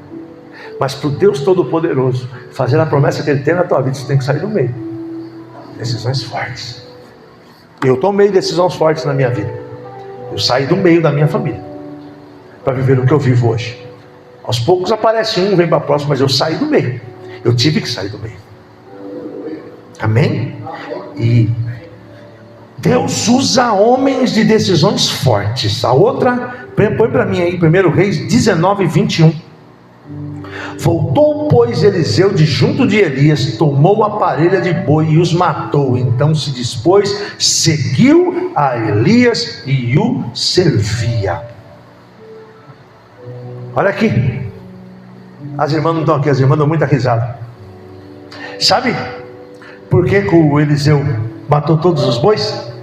mas para o Deus Todo-Poderoso fazer a promessa que Ele tem na tua vida, você tem que sair do meio. Decisões fortes. Eu tomei decisões fortes na minha vida. Eu saí do meio da minha família para viver o que eu vivo hoje. Aos poucos aparece um, vem para a próxima, mas eu saí do meio. Eu tive que sair do meio. Amém? E Deus usa homens de decisões fortes. A outra, põe para mim aí, 1 Reis 19, 21. Voltou, pois, Eliseu de junto de Elias, tomou a parelha de boi e os matou. Então se dispôs, seguiu a Elias e o servia. Olha aqui. As irmãs não estão aqui, as irmãs dão muita risada. Sabe por que o Eliseu matou todos os bois?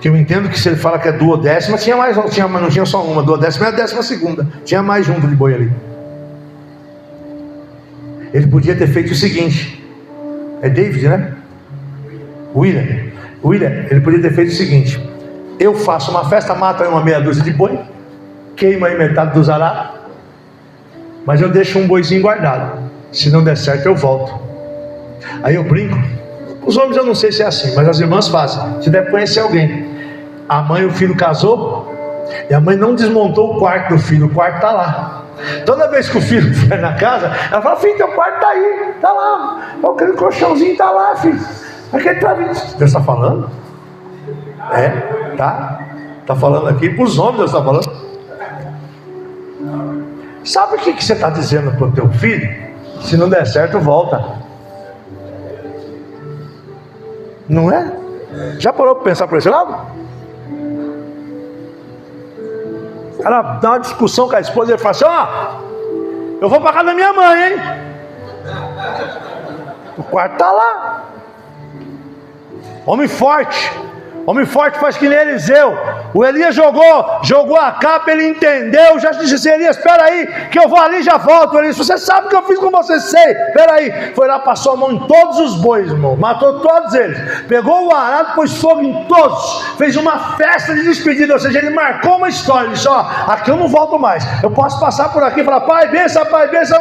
Que eu entendo que se ele fala que é duodécima, tinha mais, não tinha só uma, duodécima é a 12ª, tinha mais junto de boi ali. Ele podia ter feito o seguinte, é David, né? William, ele podia ter feito o seguinte: eu faço uma festa, mato aí uma meia dúzia de boi, queimo aí metade dos arados, mas eu deixo um boizinho guardado, se não der certo eu volto. Aí eu brinco, os homens eu não sei se é assim, mas as irmãs fazem. Você deve conhecer alguém, a mãe e o filho casou, e a mãe não desmontou o quarto do filho, o quarto está lá. Toda vez que o filho vai na casa, ela fala: filho, teu quarto está aí, está lá, aquele colchãozinho está lá, filho, aquele travinho. Deus está falando? Está falando aqui para os homens. Deus está falando. Sabe o que você está dizendo para o teu filho? Se não der certo, volta. Não é? Já parou para pensar por esse lado? Ela dá uma discussão com a esposa e ele fala assim: eu vou para casa da minha mãe, hein? O quarto está lá. Homem forte faz que nem Eliseu. O Elias jogou a capa, ele entendeu, já disse assim: Elias, espera aí, que eu vou ali e já volto. Elias, você sabe o que eu fiz com você? Sei, espera aí. Foi lá, passou a mão em todos os bois, irmão, matou todos eles, pegou o arado, pôs fogo em todos, fez uma festa de despedida. Ou seja, ele marcou uma história. Ele disse: aqui eu não volto mais, eu posso passar por aqui e falar: pai, benção,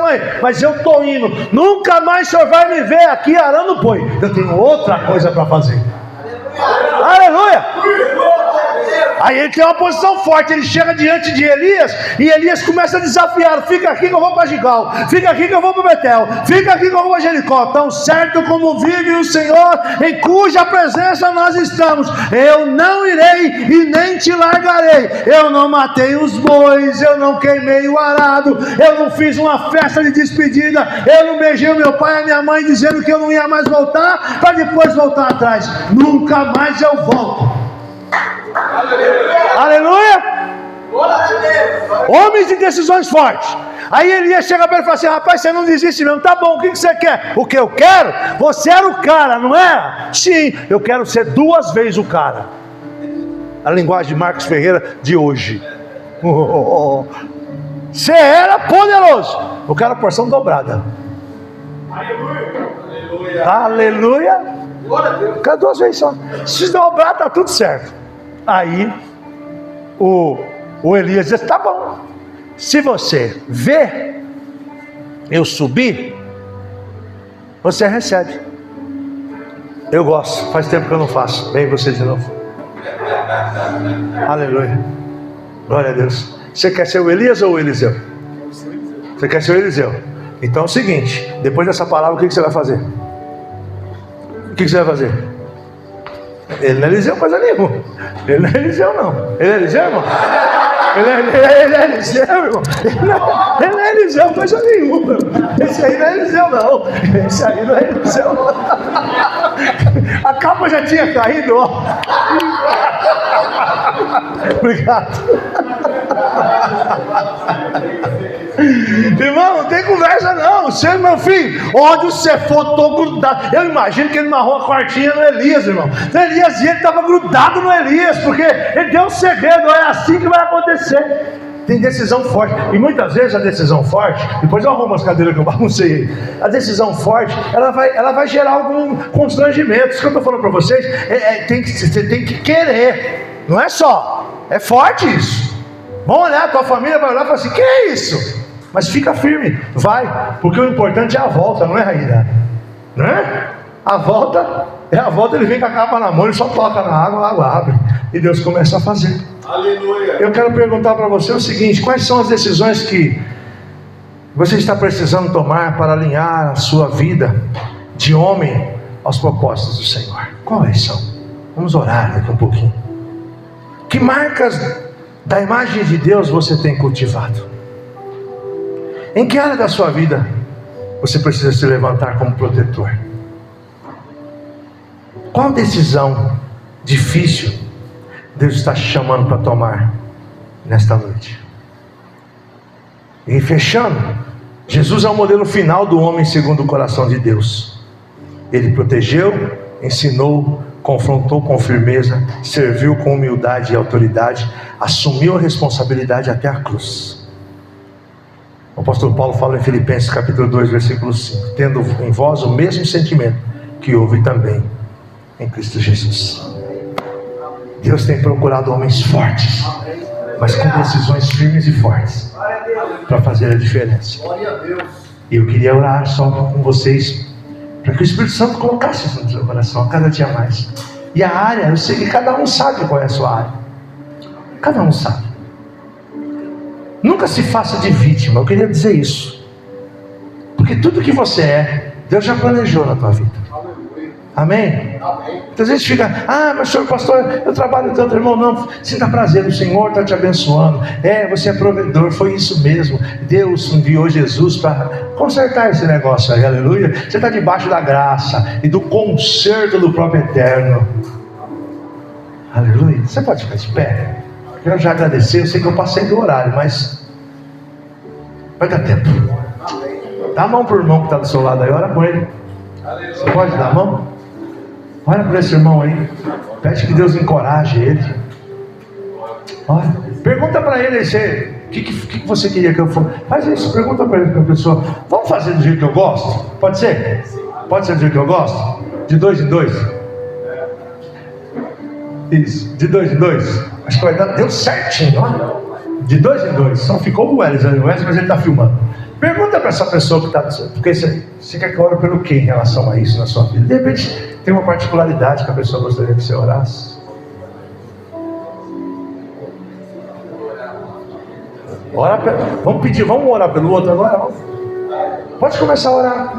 mãe, mas eu estou indo, nunca mais o senhor vai me ver aqui arando boi, eu tenho outra coisa para fazer. Aleluia! Aí ele tem uma posição forte. Ele chega diante de Elias e Elias começa a desafiar: fica aqui que eu vou para Gigal, fica aqui que eu vou para Betel, fica aqui que eu vou para Jericó. Tão certo como vive o Senhor, em cuja presença nós estamos, eu não irei e nem te largarei. Eu não matei os bois, eu não queimei o arado, eu não fiz uma festa de despedida, eu não beijei o meu pai e a minha mãe dizendo que eu não ia mais voltar para depois voltar atrás. Nunca mais eu volto. Aleluia! Homens de decisões fortes. Aí Elias chega para ele e fala assim: rapaz, você não desiste mesmo. Tá bom, o que você quer? O que eu quero? Você era o cara, não é? Sim, eu quero ser 2 vezes o cara. A linguagem de Marcos Ferreira de hoje. Você era poderoso, eu quero a porção dobrada. Aleluia! Quero 2 vezes só. Se dobrar, está tudo certo. Aí o Elias diz: tá bom, se você vê eu subir, você recebe. Eu gosto, faz tempo que eu não faço. Vem você de novo. Aleluia. Glória a Deus. Você quer ser o Elias ou o Eliseu? Você quer ser o Eliseu? Então é o seguinte, depois dessa palavra, o que você vai fazer? O que você vai fazer? Ele não é Eliseu coisa nenhuma. Ele não é Eliseu não. Ele é Eliseu, irmão? Ele é Eliseu, irmão. Ele não é Eliseu coisa nenhuma. Esse aí não é Eliseu não. Esse aí não é Eliseu não. A capa já tinha caído, ó. Obrigado. Irmão, não tem conversa não. Você, meu filho, onde você for, tô grudado. Eu imagino que ele amarrou a quartinha no Elias, irmão. O Elias, ele estava grudado no Elias, porque ele deu um segredo. É assim que vai acontecer. Tem decisão forte. E muitas vezes a decisão forte, depois eu arrumo as cadeiras que eu baguncei. A decisão forte, ela vai gerar algum constrangimento. Isso que eu estou falando para vocês, você tem que querer. Não é só, é forte isso. Vão olhar, tua família vai olhar e falar assim, que é isso? Mas fica firme, vai, porque o importante é a volta, não é a ida, não é? A volta, ele vem com a capa na mão, ele só toca na água, a água abre, e Deus começa a fazer. Aleluia. Eu quero perguntar para você o seguinte, quais são as decisões que você está precisando tomar para alinhar a sua vida de homem aos propósitos do Senhor? Quais são? Vamos orar daqui um pouquinho. Que marcas da imagem de Deus você tem cultivado? Em que área da sua vida você precisa se levantar como protetor? Qual decisão difícil Deus está te chamando para tomar nesta noite? E fechando, Jesus é o modelo final do homem segundo o coração de Deus. Ele protegeu, ensinou, confrontou com firmeza, serviu com humildade e autoridade, assumiu a responsabilidade até a cruz. O apóstolo Paulo fala em Filipenses capítulo 2, versículo 5, tendo em vós o mesmo sentimento que houve também em Cristo Jesus. Deus tem procurado homens fortes, mas com decisões firmes e fortes, para fazer a diferença. E eu queria orar só com vocês, para que o Espírito Santo colocasse isso no seu coração a cada dia mais. E a área, eu sei que cada um sabe qual é a sua área. Cada um sabe. Nunca se faça de vítima, eu queria dizer isso. Porque tudo que você é, Deus já planejou na tua vida. Amém? Muitas vezes fica, mas senhor pastor, eu trabalho tanto, irmão. Não, sinta prazer, o Senhor está te abençoando. Você é provedor, foi isso mesmo. Deus enviou Jesus para consertar esse negócio aí, aleluia. Você está debaixo da graça e do conserto do próprio Eterno. Aleluia. Você pode ficar de pé? Eu quero já agradecer, eu sei que eu passei do horário, mas vai dar tempo. Dá a mão para o irmão que está do seu lado aí, ora com ele. Você pode dar a mão? Olha para esse irmão aí, pede que Deus encoraje ele. Olha, pergunta para ele o que você queria que eu fosse. Faz isso, pergunta para ele, para a pessoa. Vamos fazer do jeito que eu gosto? Pode ser? Pode ser do jeito que eu gosto? De 2 em 2? Isso, de 2 em 2. Acho que vai dar, deu certinho, olha. De 2 em 2, só ficou o Wesley, mas ele está filmando. Pergunta para essa pessoa que está, porque você quer que eu ore pelo quê em relação a isso na sua vida? De repente tem uma particularidade que a pessoa gostaria que você orasse. Vamos orar pelo outro agora? Pode começar a orar.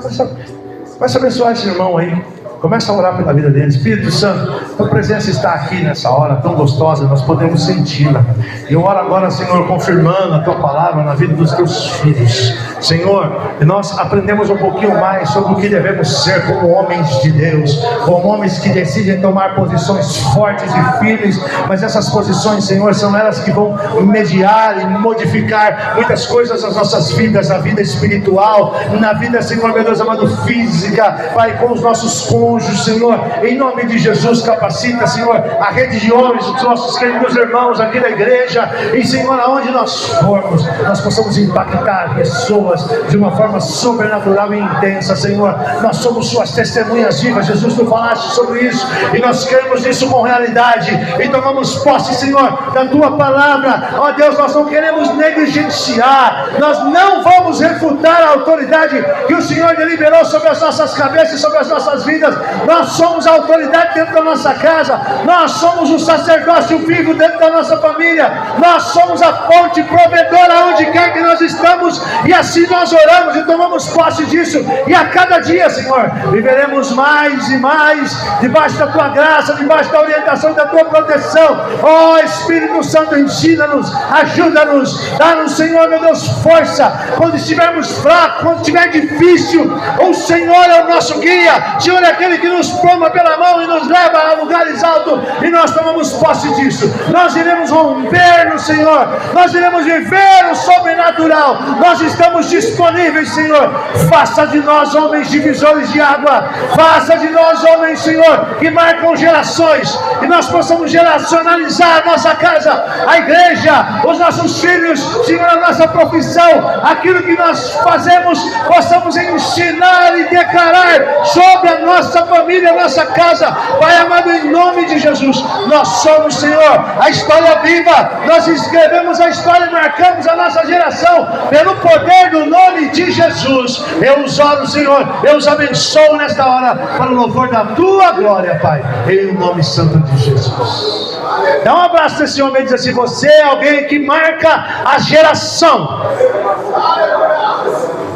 Começa a abençoar esse irmão aí. Começa a orar pela vida dele. Espírito Santo, tua presença está aqui nessa hora tão gostosa, nós podemos senti-la. E eu oro agora, Senhor, confirmando a tua palavra na vida dos teus filhos. Senhor, nós aprendemos um pouquinho mais sobre o que devemos ser como homens de Deus, como homens que decidem tomar posições fortes e firmes, mas essas posições, Senhor, são elas que vão mediar e modificar muitas coisas nas nossas vidas, na vida espiritual, na vida, Senhor, meu Deus amado, física, Pai, com os nossos cônjuges, Senhor, em nome de Jesus, capacita capacita, Senhor, a rede de homens, os nossos queridos irmãos aqui da igreja, e Senhor, aonde nós formos, nós possamos impactar pessoas de uma forma sobrenatural e intensa, Senhor. Nós somos suas testemunhas vivas, Jesus, tu falaste sobre isso, e nós cremos nisso com realidade, e tomamos posse, Senhor, da tua palavra. Ó Deus, nós não queremos negligenciar, nós não vamos refutar a autoridade que o Senhor deliberou sobre as nossas cabeças e sobre as nossas vidas. Nós somos a autoridade dentro da nossa casa, nós somos o sacerdócio vivo dentro da nossa família, nós somos a fonte provedora onde quer que nós estamos, e assim nós oramos e tomamos posse disso, e a cada dia, Senhor, viveremos mais e mais debaixo da tua graça, debaixo da orientação da tua proteção. Ó Espírito Santo, ensina-nos, ajuda-nos, dá-nos, Senhor, meu Deus, força quando estivermos fracos, quando estiver difícil. O Senhor é o nosso guia, o Senhor é aquele que nos toma pela mão e nos leva a lugares altos, e nós tomamos posse disso. Nós iremos romper no Senhor, nós iremos viver o sobrenatural, nós estamos disponíveis, Senhor. Faça de nós homens divisores de água, faça de nós homens, Senhor, que marcam gerações, e nós possamos geracionalizar a nossa casa, a igreja, os nossos filhos, Senhor, a nossa profissão, aquilo que nós fazemos, possamos ensinar e declarar sobre a nossa família, a nossa casa. Pai amado, em nome de Jesus, nós somos, Senhor, a história viva, nós escrevemos a história e marcamos a nossa geração, pelo poder do nome de Jesus. Eu os oro, Senhor, eu os abençoo nesta hora, para o louvor da tua glória, Pai, em nome santo de Jesus. Dá um abraço nesse homem e diz assim: você é alguém que marca a geração.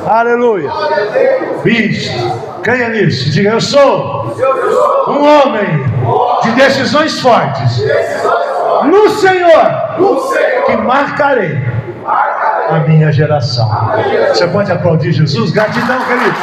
Aleluia. Isso, creia nisso, diga: eu sou um homem de decisões fortes no Senhor, que marcarei a minha geração. Você pode aplaudir Jesus? Gratidão, querido.